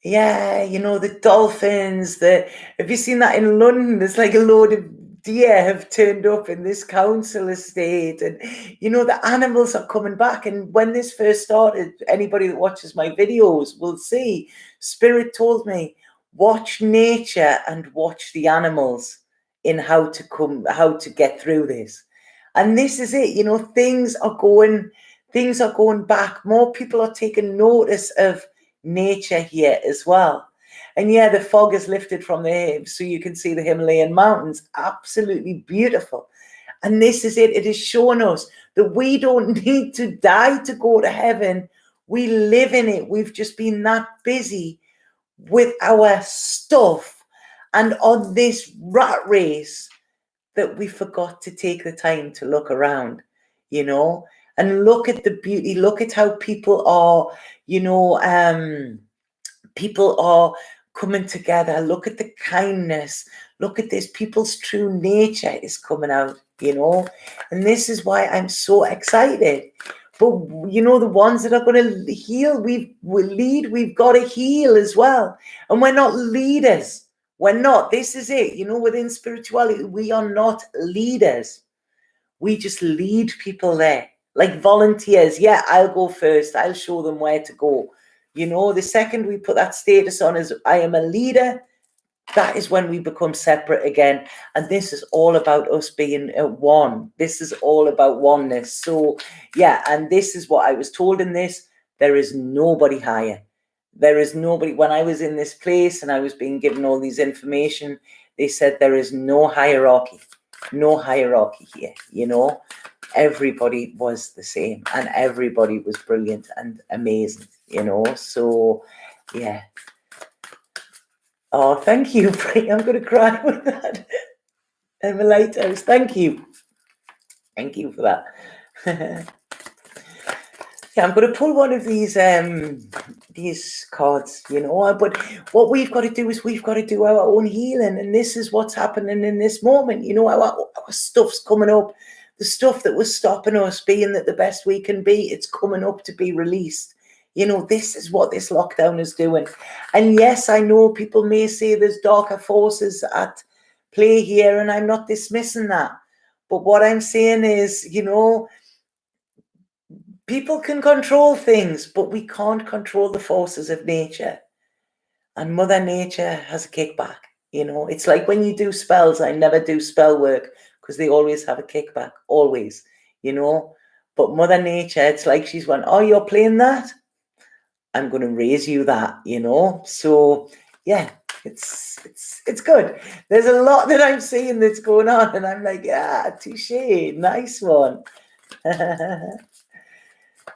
Speaker 1: Yeah, the dolphins, have you seen that in London? There's like a load of deer have turned up in this council estate, and the animals are coming back. And when this first started, anybody that watches my videos will see, Spirit told me, watch nature and watch the animals in how to get through this. And this is it, things are going back. More people are taking notice of nature here as well. And yeah, the fog is lifted from the hills, so you can see the Himalayan mountains. Absolutely beautiful. And this is it. It is showing us that we don't need to die to go to heaven. We live in it. We've just been that busy with our stuff and on this rat race that we forgot to take the time to look around, and look at the beauty. Look at how people are, people are coming together. Look at the kindness. Look at this. People's true nature is coming out, and this is why I'm so excited. But, the ones that are going to heal, we've got to heal as well. And we're not leaders. We're not. This is it. Within spirituality, we are not leaders. We just lead people there. Like volunteers. Yeah, I'll go first. I'll show them where to go. The second we put that status on as I am a leader, that is when we become separate again. And this is all about us being one. This is all about oneness. So, yeah, and this is what I was told in this. There is nobody higher. There is nobody. When I was in this place and I was being given all these information, they said there is no hierarchy. No hierarchy here, Everybody was the same and everybody was brilliant and amazing, So, yeah. Oh, thank you. I'm going to cry with that. I'm a lighthouse. Thank you. Thank you for that. Yeah, I'm going to pull one of these cards, but what we've got to do is we've got to do our own healing. And this is what's happening in this moment. Our stuff's coming up. The stuff that was stopping us being that the best we can be, it's coming up to be released. This is what this lockdown is doing. And yes, I know people may say there's darker forces at play here, and I'm not dismissing that. But what I'm saying is, people can control things, but we can't control the forces of nature. And Mother Nature has a kickback. It's like when you do spells, I never do spell work because they always have a kickback, always, But Mother Nature, it's like she's went, oh, you're playing that? I'm going to raise you that, So, yeah, it's good. There's a lot that I'm seeing that's going on, and I'm like, yeah, touche, nice one.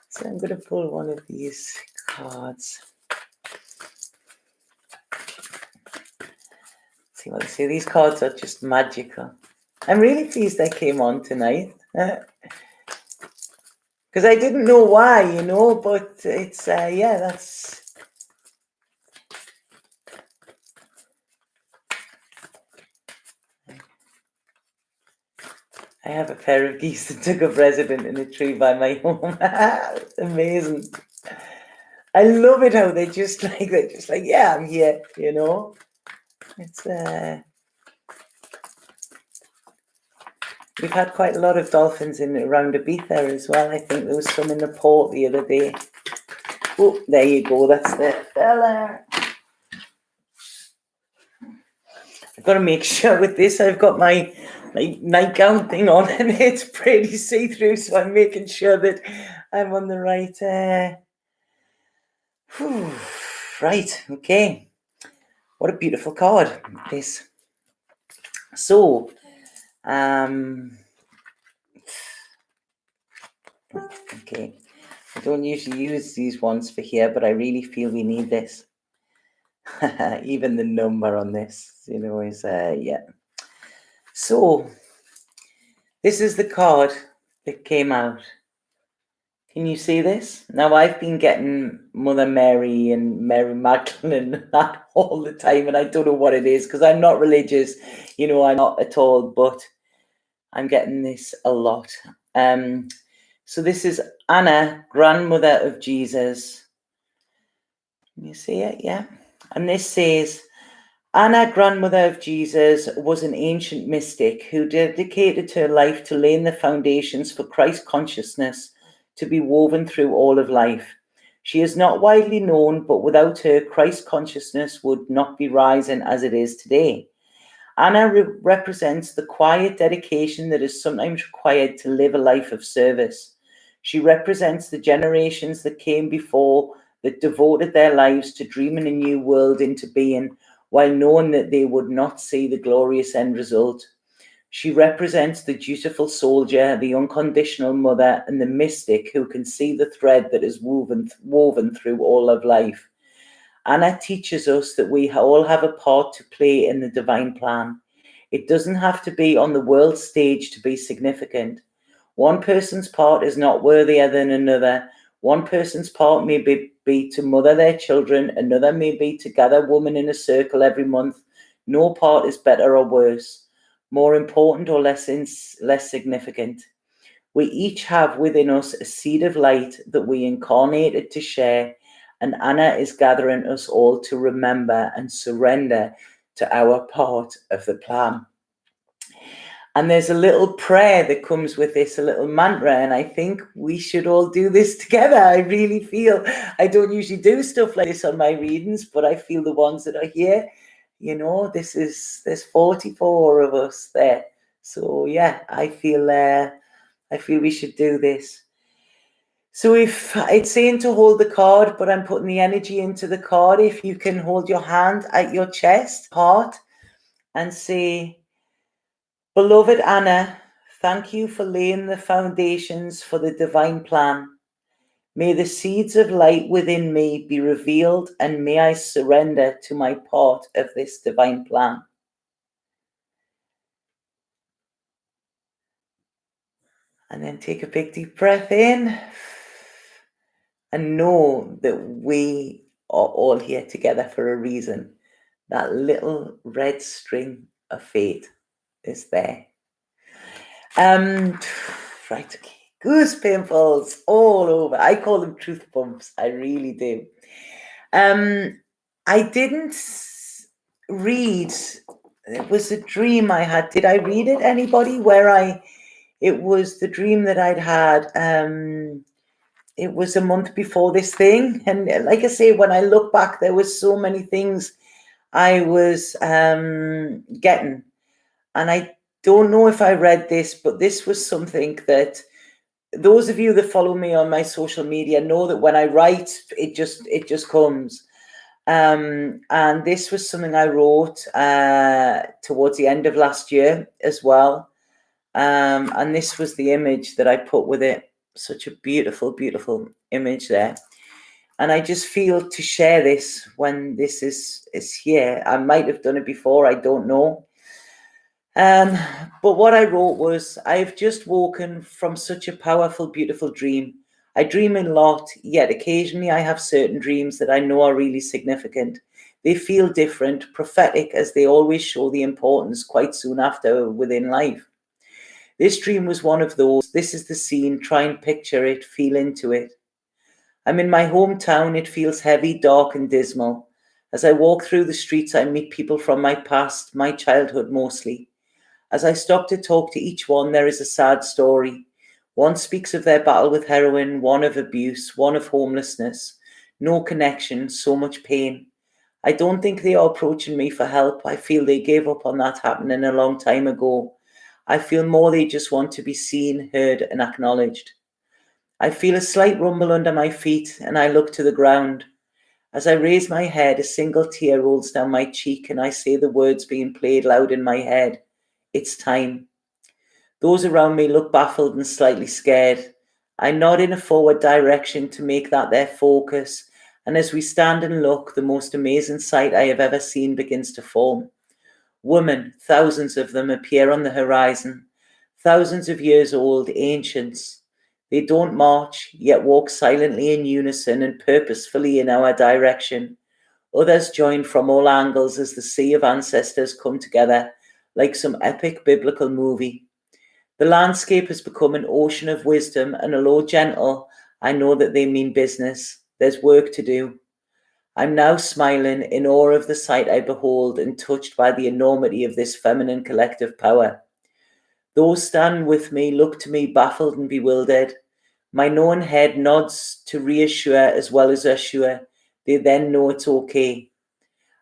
Speaker 1: So I'm going to pull one of these cards. See what they say. These cards are just magical. I'm really pleased I came on tonight. Because I didn't know why, but it's, yeah, that's... I have a pair of geese that took up residence in a tree by my home. It's amazing. I love it how they're just like, yeah, I'm here, It's, we've had quite a lot of dolphins in around Ibiza as well. I think there was some in the port the other day. Oh, there you go. That's the fella. I've got to make sure with this, I've got my nightgown thing on and it's pretty see-through, so I'm making sure that I'm on the right. Right, okay. What a beautiful card, this. So, okay, I don't usually use these ones for here, but I really feel we need this. Even the number on this, is, yeah. So, this is the card that came out. Can you see this? Now, I've been getting Mother Mary and Mary Magdalene and that all the time, and I don't know what it is because I'm not religious, I'm not at all, but I'm getting this a lot. So this is Anna, grandmother of Jesus. Can you see it? Yeah. And this says, Anna, grandmother of Jesus, was an ancient mystic who dedicated her life to laying the foundations for Christ consciousness to be woven through all of life. She is not widely known, but without her, Christ consciousness would not be rising as it is today. Anna represents the quiet dedication that is sometimes required to live a life of service. She represents the generations that came before that devoted their lives to dreaming a new world into being, while knowing that they would not see the glorious end result. She represents the dutiful soldier, the unconditional mother, and the mystic who can see the thread that is woven through all of life. Anna teaches us that we all have a part to play in the divine plan. It doesn't have to be on the world stage to be significant. One person's part is not worthier than another. One person's part may be to mother their children, another may be to gather women in a circle every month. No part is better or worse, more important or less significant. We each have within us a seed of light that we incarnated to share, and Anna is gathering us all to remember and surrender to our part of the plan. And there's a little prayer that comes with this, a little mantra, and I think we should all do this together. I really feel, I don't usually do stuff like this on my readings, but I feel the ones that are here, there's 44 of us there. So yeah, I feel we should do this. So if it's saying to hold the card, but I'm putting the energy into the card, if you can hold your hand at your chest, heart, and say, Beloved Anna, thank you for laying the foundations for the divine plan. May the seeds of light within me be revealed, and may I surrender to my part of this divine plan. And then take a big deep breath in and know that we are all here together for a reason. That little red string of fate is there. Right, okay. Goose pimples all over. I call them truth bumps. I really do. I didn't read. It was a dream I had. Did I read it? Anybody? It was the dream that I'd had. It was a month before this thing, and like I say, when I look back, there was so many things I was getting, and I don't know if I read this, but this was something that those of you that follow me on my social media know that when I write, it just comes. And this was something I wrote towards the end of last year as well. And this was the image that I put with it. Such a beautiful, beautiful image there. And I just feel to share this when this is here. I might have done it before, I don't know. But what I wrote was, I've just woken from such a powerful, beautiful dream. I dream a lot, yet occasionally I have certain dreams that I know are really significant. They feel different, prophetic, as they always show the importance quite soon after within life. This dream was one of those. This is the scene. Try and picture it, feel into it. I'm in my hometown. It feels heavy, dark, and dismal. As I walk through the streets, I meet people from my past, my childhood mostly. As I stop to talk to each one, there is a sad story. One speaks of their battle with heroin, one of abuse, one of homelessness. No connection, so much pain. I don't think they are approaching me for help. I feel they gave up on that happening a long time ago. I feel more they just want to be seen, heard, and acknowledged. I feel a slight rumble under my feet, and I look to the ground. As I raise my head, a single tear rolls down my cheek, and I say the words being played loud in my head. It's time. Those around me look baffled and slightly scared. I nod in a forward direction to make that their focus, and as we stand and look, the most amazing sight I have ever seen begins to form. Women, thousands of them, appear on the horizon, thousands of years old, ancients. They don't march, yet walk silently in unison and purposefully in our direction. Others join from all angles as the sea of ancestors come together like some epic biblical movie. The landscape has become an ocean of wisdom, and although gentle, I know that they mean business. There's work to do. I'm now smiling in awe of the sight I behold and touched by the enormity of this feminine collective power. Those standing with me look to me baffled and bewildered. My known head nods to reassure as well as assure. They then know it's okay.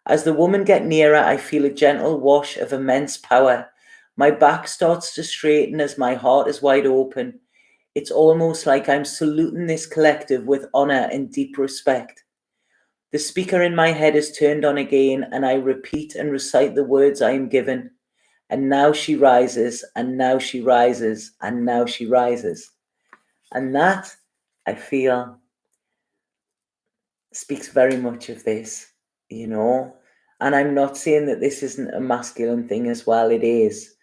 Speaker 1: As the women get nearer, I feel a gentle wash of immense power. My back starts to straighten as my heart is wide open. It's almost like I'm saluting this collective with honor and deep respect. The speaker in my head is turned on again, and I repeat and recite the words I am given. And now she rises, and now she rises, and now she rises. And that, I feel, speaks very much of this, you know. And I'm not saying that this isn't a masculine thing as well, it is.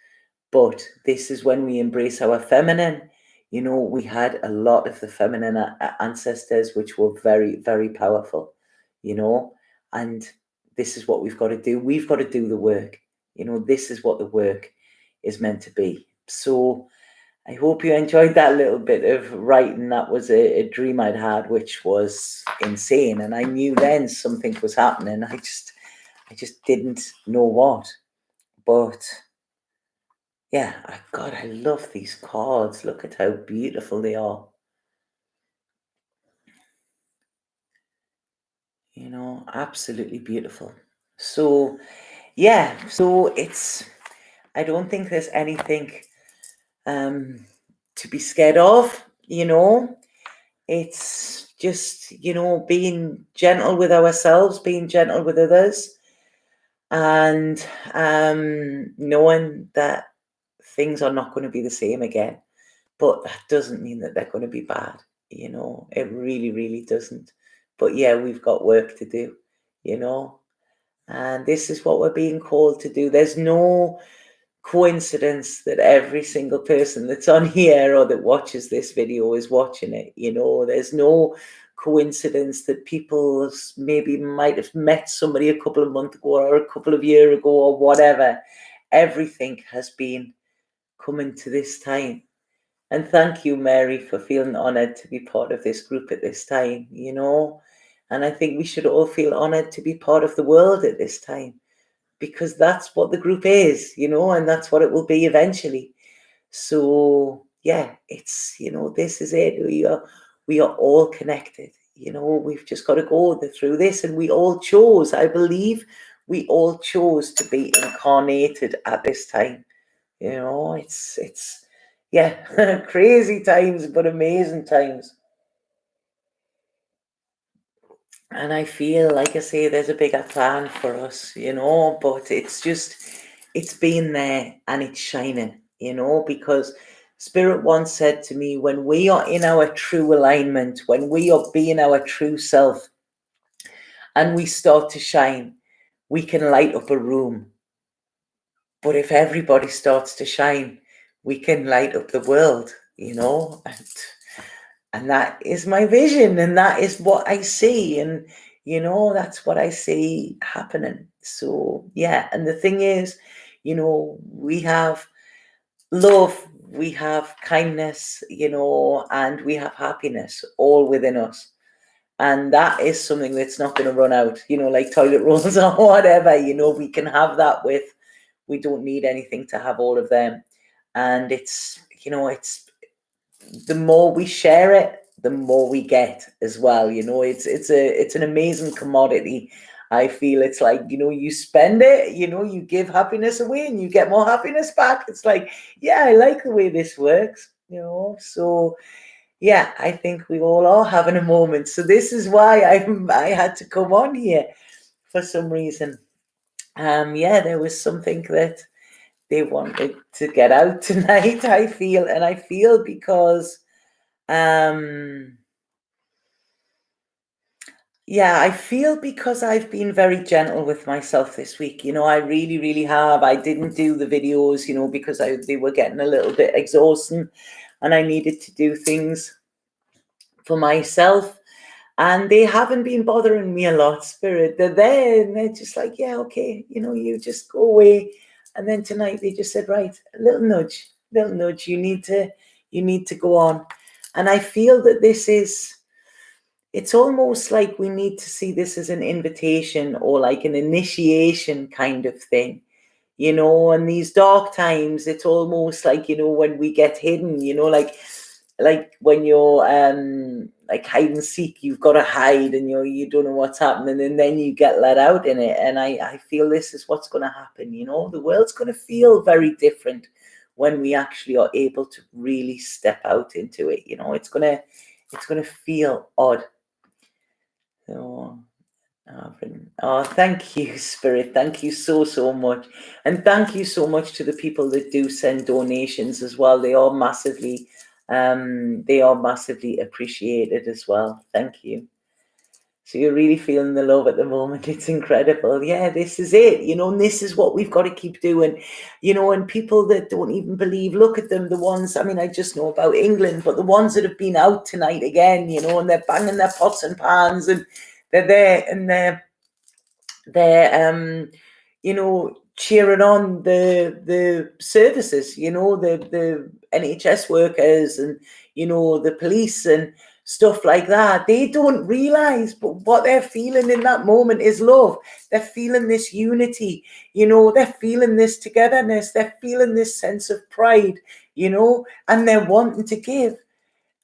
Speaker 1: But this is when we embrace our feminine. You know, we had a lot of the feminine ancestors, which were very, very powerful, you know. And this is what we've got to do. We've got to do the work. You know, this is what the work is meant to be. So I hope you enjoyed that little bit of writing. That was a dream I'd had, which was insane. And I knew then something was happening. I just didn't know what. But yeah, God, I love these cards. Look at how beautiful they are. You know, absolutely beautiful. So yeah, so I don't think there's anything to be scared of, you know. It's just, you know, being gentle with ourselves, being gentle with others, and knowing that things are not going to be the same again. But that doesn't mean that they're going to be bad, you know. It really, really doesn't. But yeah, we've got work to do, you know. And this is what we're being called to do. There's no coincidence that every single person that's on here or that watches this video is watching it. You know, there's no coincidence that people maybe might have met somebody a couple of months ago or a couple of years ago or whatever. Everything has been coming to this time. And thank you, Mary, for feeling honoured to be part of this group at this time, you know. And I think we should all feel honoured to be part of the world at this time, because that's what the group is, you know, and that's what it will be eventually. So yeah, it's, you know, this is it. We are all connected. You know, we've just got to go through this, and we all chose, I believe, we all chose to be incarnated at this time. You know, it's yeah, crazy times, but amazing times. And I feel, like I say, there's a bigger plan for us, you know, but it's been there and it's shining, you know, because Spirit once said to me, when we are in our true alignment, when we are being our true self and we start to shine, we can light up a room. But if everybody starts to shine, we can light up the world, you know, and that is my vision, and that is what I see, and you know, that's what I see happening. So yeah, and the thing is, you know, we have love, we have kindness, you know, and we have happiness all within us. And that is something that's not going to run out, you know, like toilet rolls or whatever. You know, we can have that with, we don't need anything to have all of them. And it's, you know, it's, the more we share it, the more we get as well. You know, it's an amazing commodity. I feel it's like, you know, you spend it, you know, you give happiness away and you get more happiness back. It's like, yeah, I like the way this works, you know. So Yeah, I think we all are having a moment. So this is why I had to come on here for some reason. Yeah, there was something that they wanted to get out tonight, I feel, and I feel because um yeah, I feel because I've been very gentle with myself this week. I really, really have. I didn't do the videos, because they were getting a little bit exhausting and I needed to do things for myself. And they haven't been bothering me a lot, Spirit. They're there and they're just like, yeah, okay, you just go away. And then tonight they just said, right, a little nudge, you need to go on. And I feel that it's almost like we need to see this as an invitation or like an initiation kind of thing. And these dark times, it's almost like, when we get hidden, like when you're like hide and seek, you've got to hide and you don't know what's happening, and then you get let out in it. And I feel this is what's going to happen. The world's going to feel very different when we actually are able to really step out into it. It's gonna feel odd. So, thank you, Spirit. Thank you so, so much. And thank you so much to the people that do send donations as well. They are massively appreciated as well. Thank you. So you're really feeling the love at the moment. It's incredible. Yeah, this is it, and this is what we've got to keep doing, and people that don't even believe, look at them, the ones, I just know about England, but the ones that have been out tonight again, and they're banging their pots and pans and they're there and they're cheering on the services, the NHS workers and the police and stuff like that. They don't realize, but what they're feeling in that moment is love. They're feeling this unity, they're feeling this togetherness, they're feeling this sense of pride, and they're wanting to give.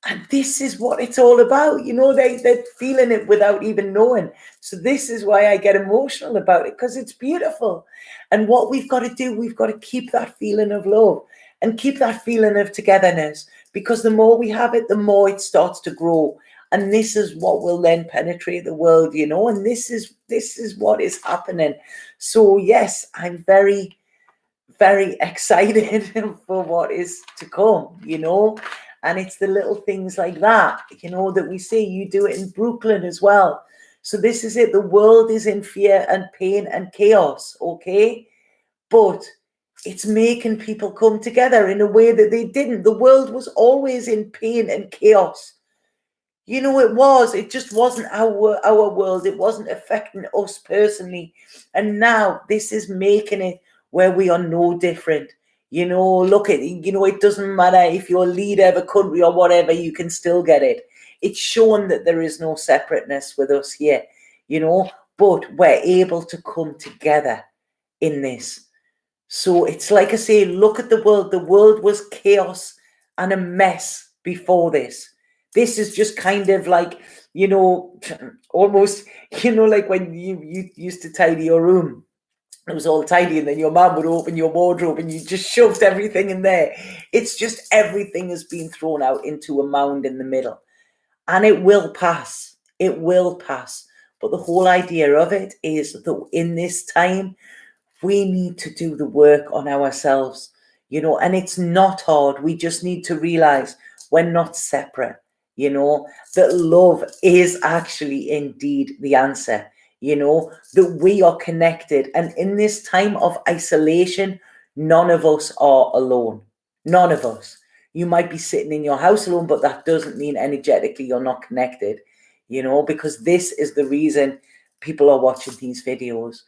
Speaker 1: And this is what it's all about. They're feeling it without even knowing. So this is why I get emotional about it, because it's beautiful. And what we've got to do, we've got to keep that feeling of love and keep that feeling of togetherness, because the more we have it, the more it starts to grow. And this is what will then penetrate the world, and this is what is happening. So yes, I'm very, very excited for what is to come, and it's the little things like that, that we see. You do it in Brooklyn as well. So this is it. The world is in fear and pain and chaos, okay? But it's making people come together in a way that they didn't. The world was always in pain and chaos. It just wasn't our world. It wasn't affecting us personally. And now this is making it where we are no different. Look at, it doesn't matter if you're a leader of a country or whatever, you can still get it. It's shown that there is no separateness with us here, but we're able to come together in this. So it's like I say, look at the world. The world was chaos and a mess before this. This is just kind of like, almost, like when you used to tidy your room. It was all tidy, and then your mum would open your wardrobe and you just shoved everything in there. It's just everything has been thrown out into a mound in the middle. And it will pass. It will pass. But the whole idea of it is that in this time, we need to do the work on ourselves, and it's not hard. We just need to realize we're not separate, that love is actually indeed the answer, that we are connected. And in this time of isolation, none of us are alone. None of us. You might be sitting in your house alone, but that doesn't mean energetically you're not connected, because this is the reason people are watching these videos,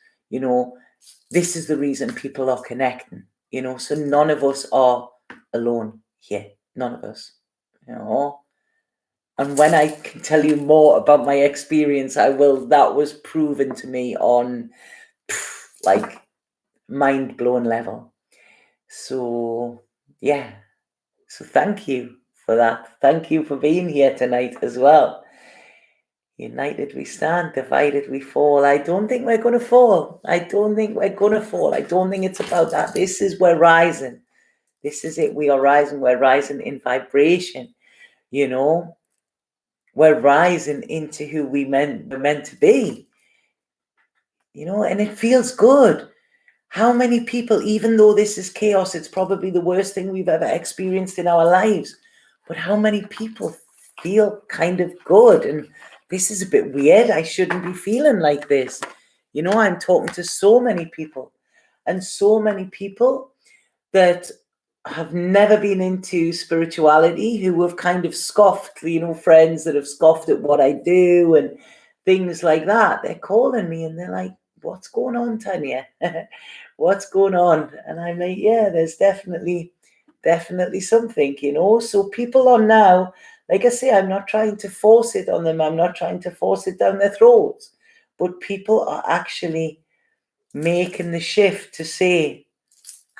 Speaker 1: this is the reason people are connecting, so none of us are alone here. None of us, And when I can tell you more about my experience, I will. That was proven to me on like mind-blowing level. So yeah. So thank you for that. Thank you for being here tonight as well. United we stand, divided we fall. I don't think we're going to fall. I don't think we're going to fall. I don't think it's about that. We're rising. This is it. We are rising. We're rising in vibration. you know, we're rising into who we're meant to be, you know, and it feels good. How many people, even though this is chaos, it's probably the worst thing we've ever experienced in our lives, but how many people feel kind of good? And this is a bit weird. I shouldn't be feeling like this. You know, I'm talking to so many people, and so many people that have never been into spirituality, who have kind of scoffed, you know, friends that have scoffed at what I do and things like that. They're calling me and they're like, what's going on, Tanya? What's going on? And I'm like, yeah, there's definitely something, you know. So people are now, like I say, I'm not trying to force it on them. I'm not trying to force it down their throats. But people are actually making the shift to say,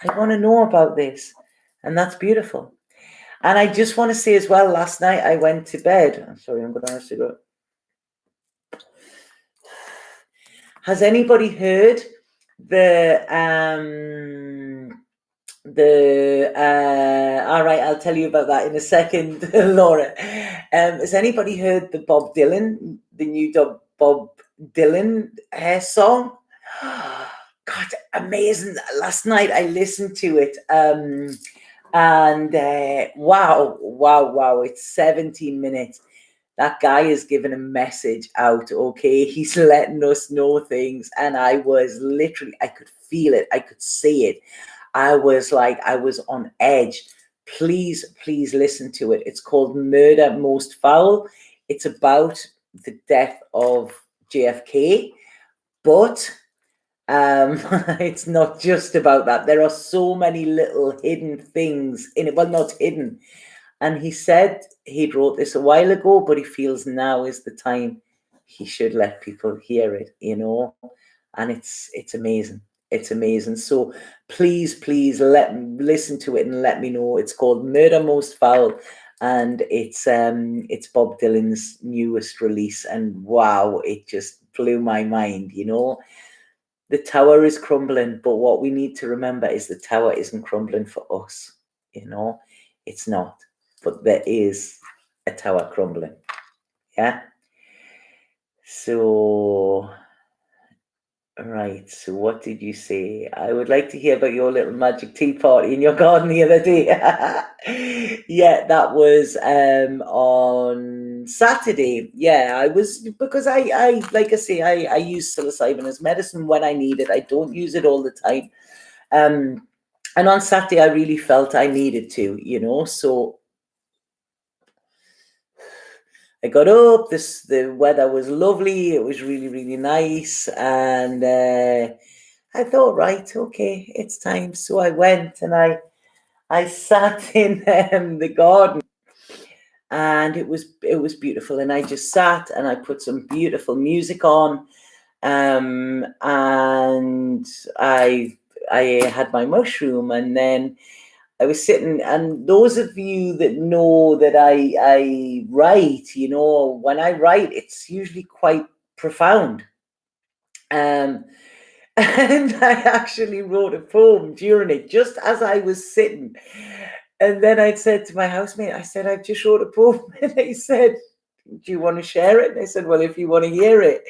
Speaker 1: I want to know about this. And that's beautiful. And I just want to say as well, last night I went to bed. I'm sorry, I'm going to have to go. Has anybody heard the all right, I'll tell you about that in a second, Laura. Has anybody heard the Bob Dylan, the new Bob Dylan song? God, amazing. Last night I listened to it. And wow, it's 17 minutes. That guy is giving a message out, okay? He's letting us know things. And I was literally, I could feel it. I could see it. I was on edge. Please listen to it. It's called Murder Most Foul. It's about the death of JFK, but it's not just about that. There are so many little hidden things in it. Well, not hidden. And he said he wrote this a while ago, but he feels now is the time he should let people hear it, you know. And it's amazing. It's amazing. So please listen to it and let me know. It's called Murder Most Foul, and it's Bob Dylan's newest release. And wow, it just blew my mind, you know. The tower is crumbling, but what we need to remember is the tower isn't crumbling for us, you know. It's not, but there is a tower crumbling. Yeah. So, right. So, what did you say? I would like to hear about your little magic tea party in your garden the other day. Yeah, that was on Saturday. Yeah, I was, because I like I say, I use psilocybin as medicine when I need it. I don't use it all the time. And on Saturday, I really felt I needed to, you know. So I got up. The weather was lovely. It was really nice, and I thought, right, okay, it's time. So I went and I sat in the garden, and it was beautiful. And I just sat and I put some beautiful music on, and I had my mushroom, and then I was sitting. And those of you that know that I write, you know, when I write, it's usually quite profound. And I actually wrote a poem during it, just as I was sitting. And then I said to my housemate, I said, I've just wrote a poem. And they said, do you want to share it? And I said, well, if you want to hear it.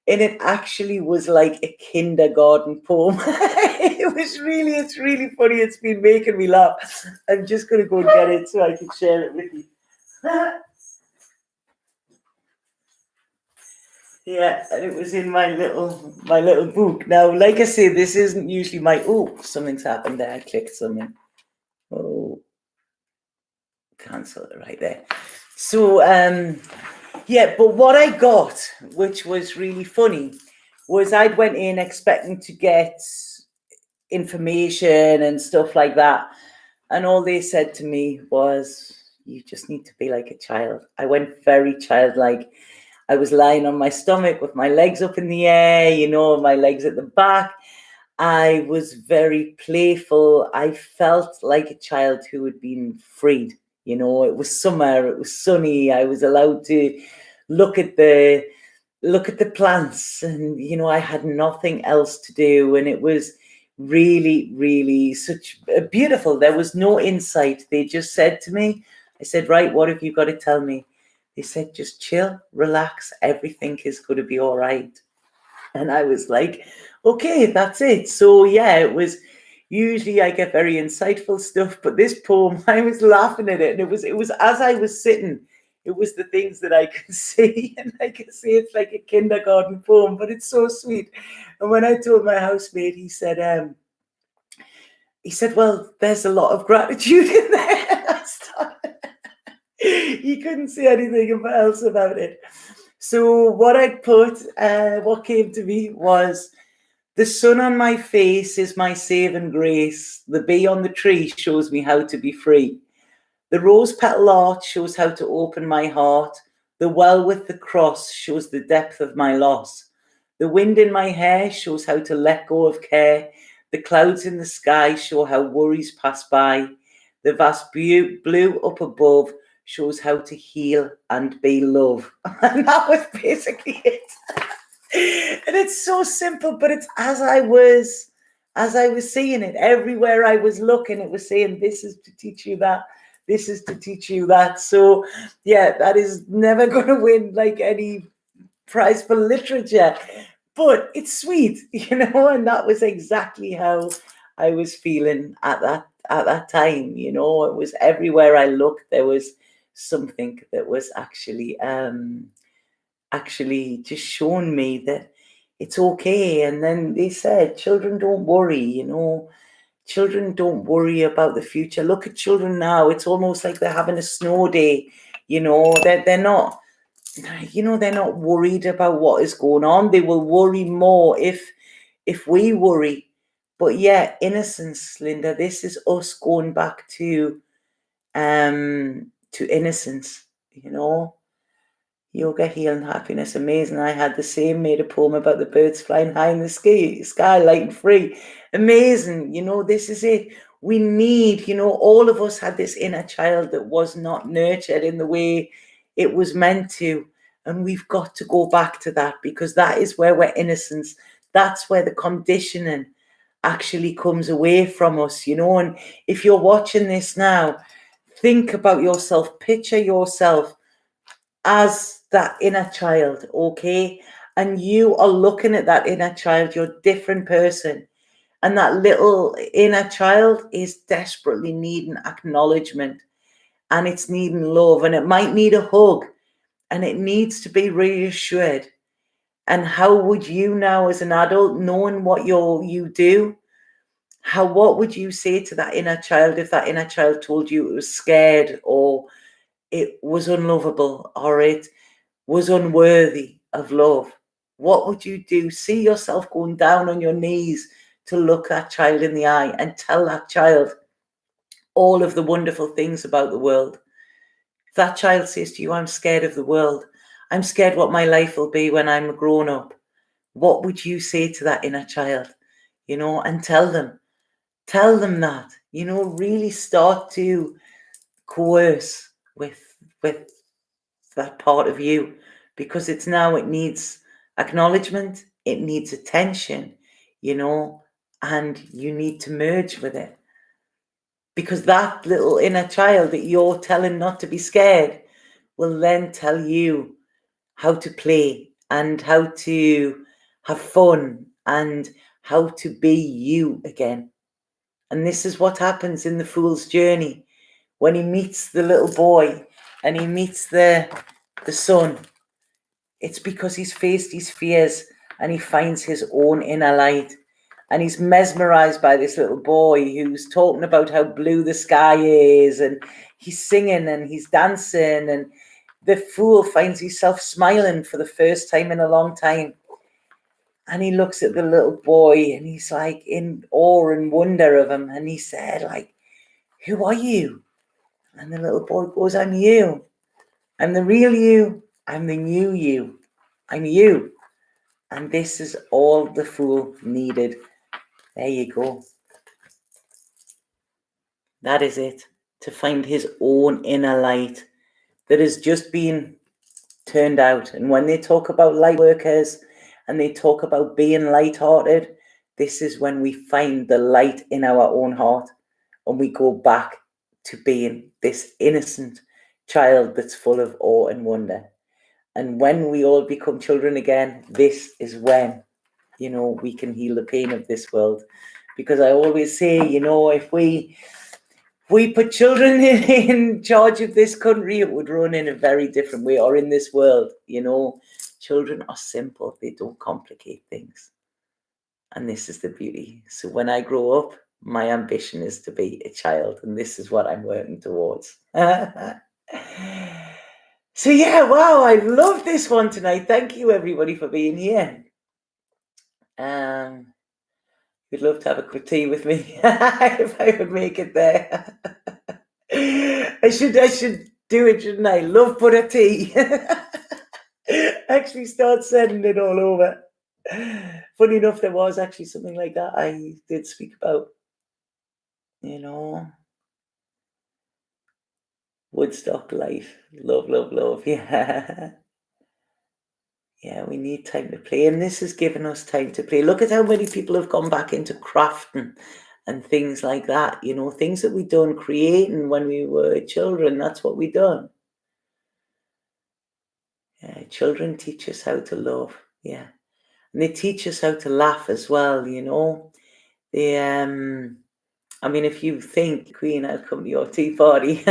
Speaker 1: And it actually was like a kindergarten poem. It's really funny. It's been making me laugh. I'm just going to go and get it so I can share it with you. Yeah, and it was in my little book. Now, like I say, this isn't usually my. Oh, something's happened there. I clicked something. Oh, cancel it right there. So, yeah, but what I got, which was really funny, was I'd went in expecting to get information and stuff like that, and all they said to me was, you just need to be like a child. I went very childlike. I was lying on my stomach with my legs up in the air, you know, my legs at the back. I was very playful. I felt like a child who had been freed. You know, it was summer, it was sunny. I was allowed to look at the plants, and you know, I had nothing else to do, and it was really such beautiful. There was no insight. They just said to me, I said, right, what have you got to tell me? They said, just chill, relax, everything is going to be all right. And I was like, okay, that's it. So yeah, it was, usually I get very insightful stuff, but this poem, I was laughing at it. And it was as I was sitting, it was the things that I could see. And I could see it's like a kindergarten poem, but it's so sweet. And when I told my housemate, he said, well, there's a lot of gratitude in there. He couldn't say anything else about it. So what I put, what came to me was, the sun on my face is my saving grace. The bee on the tree shows me how to be free. The rose petal art shows how to open my heart. The well with the cross shows the depth of my loss. The wind in my hair shows how to let go of care. The clouds in the sky show how worries pass by. The vast blue up above shows how to heal and be love. And that was basically it. And it's so simple, but it's as I was seeing it, everywhere I was looking, it was saying, this is to teach you that, this is to teach you that. So yeah, that is never going to win like any prize for literature, but it's sweet, and that was exactly how I was feeling at that time. It was everywhere I looked, there was something that was actually just shown me that it's okay. And then they said, children don't worry, children don't worry about the future. Look at children now, it's almost like they're having a snow day. They're not, they're not worried about what is going on. They will worry more if we worry. But yeah, innocence, Linda, this is us going back to innocence. Yoga, healing, happiness, amazing. I had the same, made a poem about the birds flying high in the sky, light and free. Amazing. This is it. We need, all of us had this inner child that was not nurtured in the way it was meant to. And we've got to go back to that, because that is where we're innocence. That's where the conditioning actually comes away from us, And if you're watching this now, think about yourself, picture yourself as that inner child, okay? And you are looking at that inner child, you're a different person. And that little inner child is desperately needing acknowledgement, and it's needing love, and it might need a hug, and it needs to be reassured. And how would you now, as an adult, knowing what you do, what would you say to that inner child if that inner child told you it was scared, or it was unlovable, or it was unworthy of love? What would you do? See yourself going down on your knees to look that child in the eye and tell that child all of the wonderful things about the world. If that child says to you, I'm scared of the world, I'm scared what my life will be when I'm a grown up, what would you say to that inner child? And tell them that, really start to coerce with that part of you, because it needs acknowledgement, it needs attention, and you need to merge with it, because that little inner child that you're telling not to be scared will then tell you how to play and how to have fun and how to be you again. And this is what happens in the fool's journey when he meets the little boy and he meets the son. It's because he's faced his fears and he finds his own inner light. And he's mesmerized by this little boy who's talking about how blue the sky is, and he's singing and he's dancing, and the fool finds himself smiling for the first time in a long time. And he looks at the little boy and he's like in awe and wonder of him. And he said, like, who are you? And the little boy goes, I'm you. I'm the real you. I'm the new you. I'm you. And this is all the fool needed. There you go. That is it. To find his own inner light that has just been turned out. And when they talk about light workers and they talk about being light-hearted, this is when we find the light in our own heart and we go back to being this innocent, child that's full of awe and wonder. And when we all become children again, this is when, we can heal the pain of this world. Because I always say, if we put children in charge of this country, it would run in a very different way, or in this world. Children are simple. They don't complicate things. And this is the beauty. So when I grow up, my ambition is to be a child, and this is what I'm working towards. So yeah, wow, I love this one tonight. Thank you everybody for being here. We'd love to have a cup of tea with me if I would make it there. I should do it, shouldn't I? Love butter tea. Actually start sending it all over. Funny enough, there was actually something like that I did speak about. Woodstock life. Love, love, love. Yeah. Yeah, we need time to play. And this has given us time to play. Look at how many people have gone back into crafting and things like that. Things that we done creating when we were children. That's what we done. Yeah, children teach us how to love. Yeah. And they teach us how to laugh as well, They if you think, Queen, I'll come to your tea party.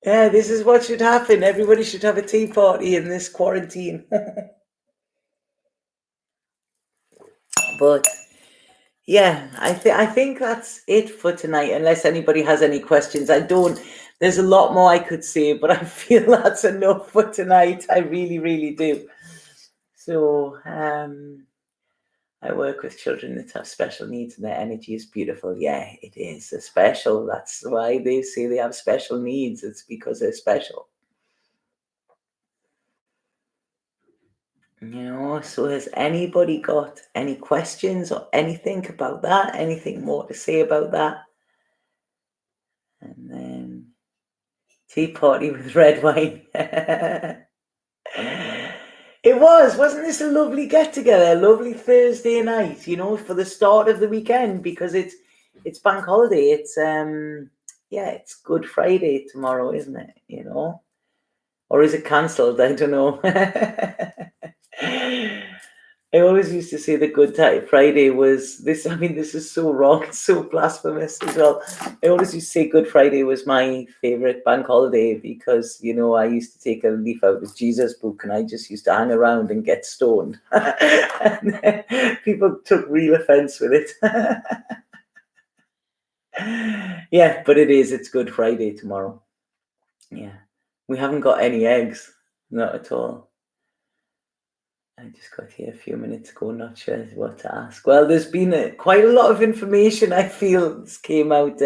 Speaker 1: Yeah, this is what should happen. Everybody should have a tea party in this quarantine. But yeah, I think that's it for tonight. Unless anybody has any questions, there's a lot more I could say, but I feel that's enough for tonight. I really, really do. So, I work with children that have special needs, and their energy is beautiful. Yeah, it is special. That's why they say they have special needs. It's because they're special. So has anybody got any questions or anything about that? Anything more to say about that? And then tea party with red wine. It wasn't this a lovely get together, a lovely Thursday night, for the start of the weekend, because it's bank holiday. It's it's Good Friday tomorrow, isn't it? Or is it cancelled? I don't know. I always used to say the Good Friday was this. This is so wrong, it's so blasphemous as well. I always used to say Good Friday was my favorite bank holiday because, I used to take a leaf out of Jesus book and I just used to hang around and get stoned. And people took real offense with it. Yeah, but it's Good Friday tomorrow. Yeah, we haven't got any eggs, not at all. I just got here a few minutes ago, not sure what to ask. Well, there's been quite a lot of information I feel came out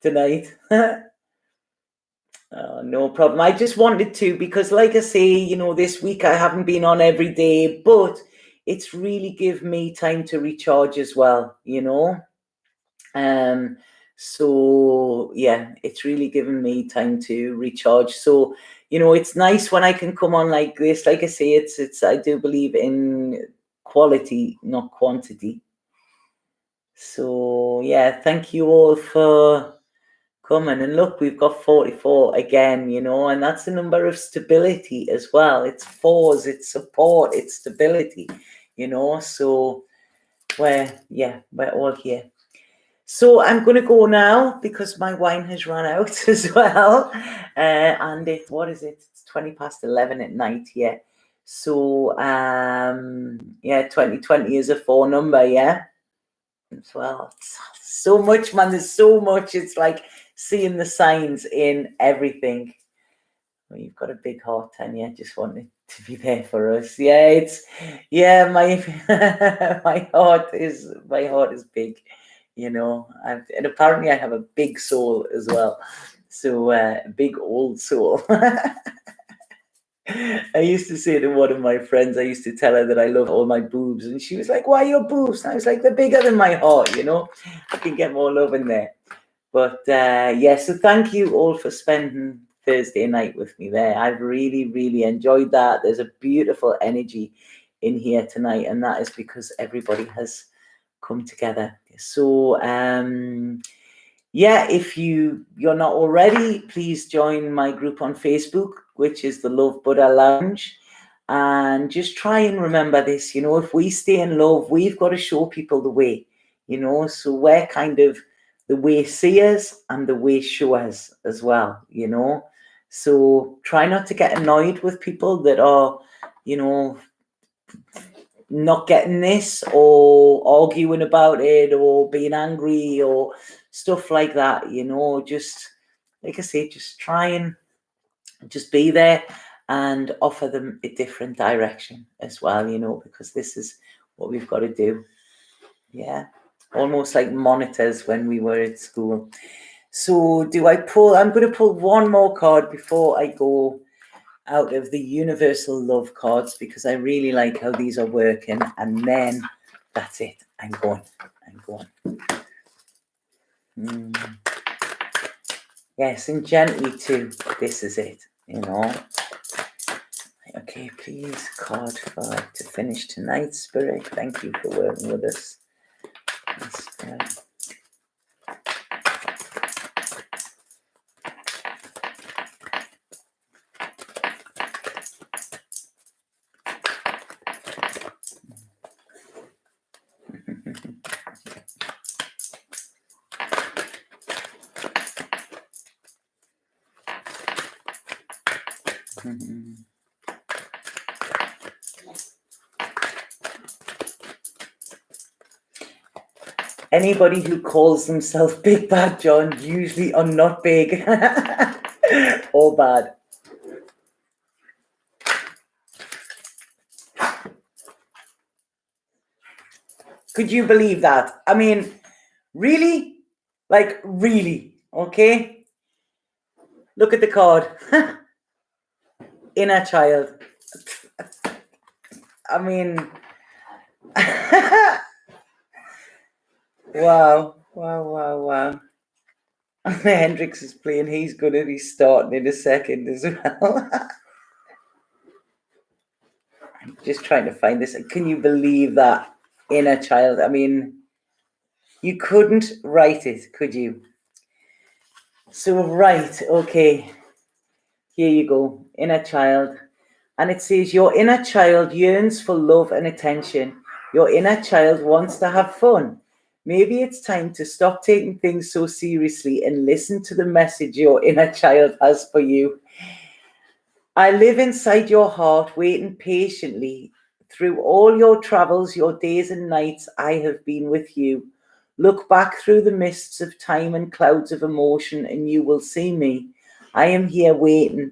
Speaker 1: tonight. No problem. I just wanted to, because like I say, this week I haven't been on every day, but it's really given me time to recharge as well, So yeah, it's really given me time to recharge. So, it's nice when I can come on like this. Like I say, it's I do believe in quality, not quantity. So yeah, thank you all for coming. And look, we've got 44 again, and that's the number of stability as well. It's fours, it's support, it's stability, so we're all here. So I'm going to go now because my wine has run out as well. And what is it? It's 11:20 at night. Yeah. So, 2020 is a 4 number. Yeah. As well. So much, man. There's so much. It's like seeing the signs in everything. Well, you've got a big heart, Tanya. Just wanted to be there for us. Yeah, my my heart is big, and apparently I have a big soul as well. So big old soul. I used to say to one of my friends, I used to tell her that I love all my boobs, and she was like, "Why your boobs?" And I was like, "They're bigger than my heart, I can get more love in there." But so thank you all for spending Thursday night with me there. I've really, really enjoyed that. There's a beautiful energy in here tonight, and that is because everybody has come together. So yeah, if you're not already, please join my group on Facebook, which is the Love Buddha Lounge. And just try and remember this, if we stay in love, we've got to show people the way, so we're kind of the way seers and the way showers as well, So try not to get annoyed with people that are, not getting this or arguing about it or being angry or stuff like that, just like I say, just try and just be there and offer them a different direction as well, because this is what we've got to do. Yeah, almost like monitors when we were at school. So I'm going to pull one more card before I go out of the universal love cards, because I really like how these are working, and then that's it. I'm going. Yes, and gently too. This is it, Okay, please, card to finish tonight, Spirit. Thank you for working with us. Anybody who calls themselves Big Bad John usually are not big or bad. Could you believe that? I mean, really? Like, really? Okay? Look at the card. Inner child. I mean, wow. Hendrix is playing. He's going to be starting in a second as well. I'm just trying to find this. Can you believe that? Inner child. I mean, you couldn't write it, could you? So, right, okay. Here you go. Inner child. And it says, your inner child yearns for love and attention. Your inner child wants to have fun. Maybe it's time to stop taking things so seriously and listen to the message your inner child has for you. I live inside your heart, waiting patiently. Through all your travels, your days and nights, I have been with you. Look back through the mists of time and clouds of emotion, and you will see me. I am here waiting.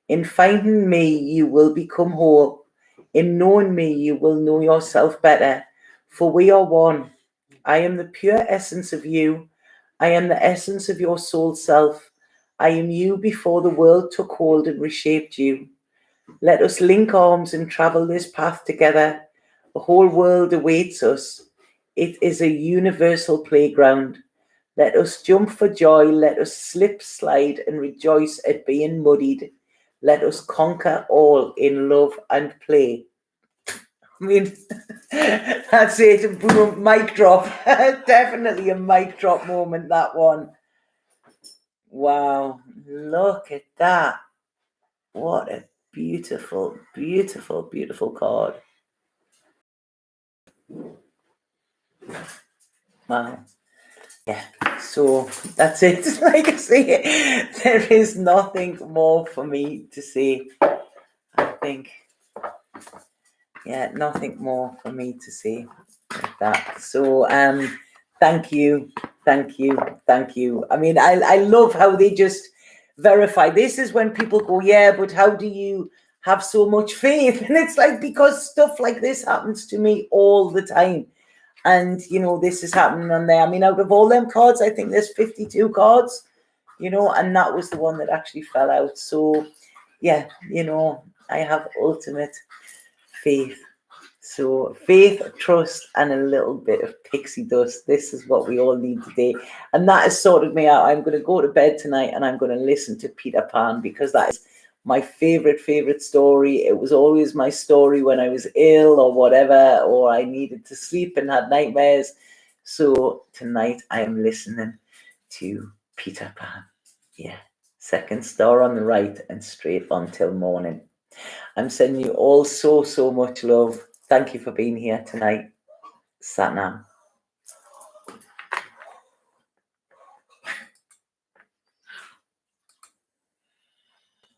Speaker 1: In finding me, you will become whole. In knowing me, you will know yourself better. For we are one. I am the pure essence of you. I am the essence of your soul self. I am you before the world took hold and reshaped you. Let us link arms and travel this path together. The whole world awaits us. It is a universal playground. Let us jump for joy. Let us slip, slide, and rejoice at being muddied. Let us conquer all in love and play. I mean, that's it. Boom, mic drop. Definitely a mic drop moment, that one. Wow, look at that. What a beautiful, beautiful, beautiful card. Wow. Yeah, so that's it. Like I say, there is nothing more for me to say. I think, yeah, nothing more for me to say like that. So, thank you. I mean, I love how they just verify. This is when people go, yeah, but how do you have so much faith? And it's like, because stuff like this happens to me all the time. And, this is happening on there. I mean, out of all them cards, I think there's 52 cards, and that was the one that actually fell out. So, yeah, I have ultimate faith. So faith, trust, and a little bit of pixie dust. This is what we all need today. And that has sorted me out. I'm going to go to bed tonight and I'm going to listen to Peter Pan, because that is my favorite story. It was always my story when I was ill or whatever, or I needed to sleep and had nightmares. So tonight I am listening to Peter Pan. Yeah, second star on the right and straight on till morning. I'm sending you all so much love. Thank you for being here tonight. Satnam.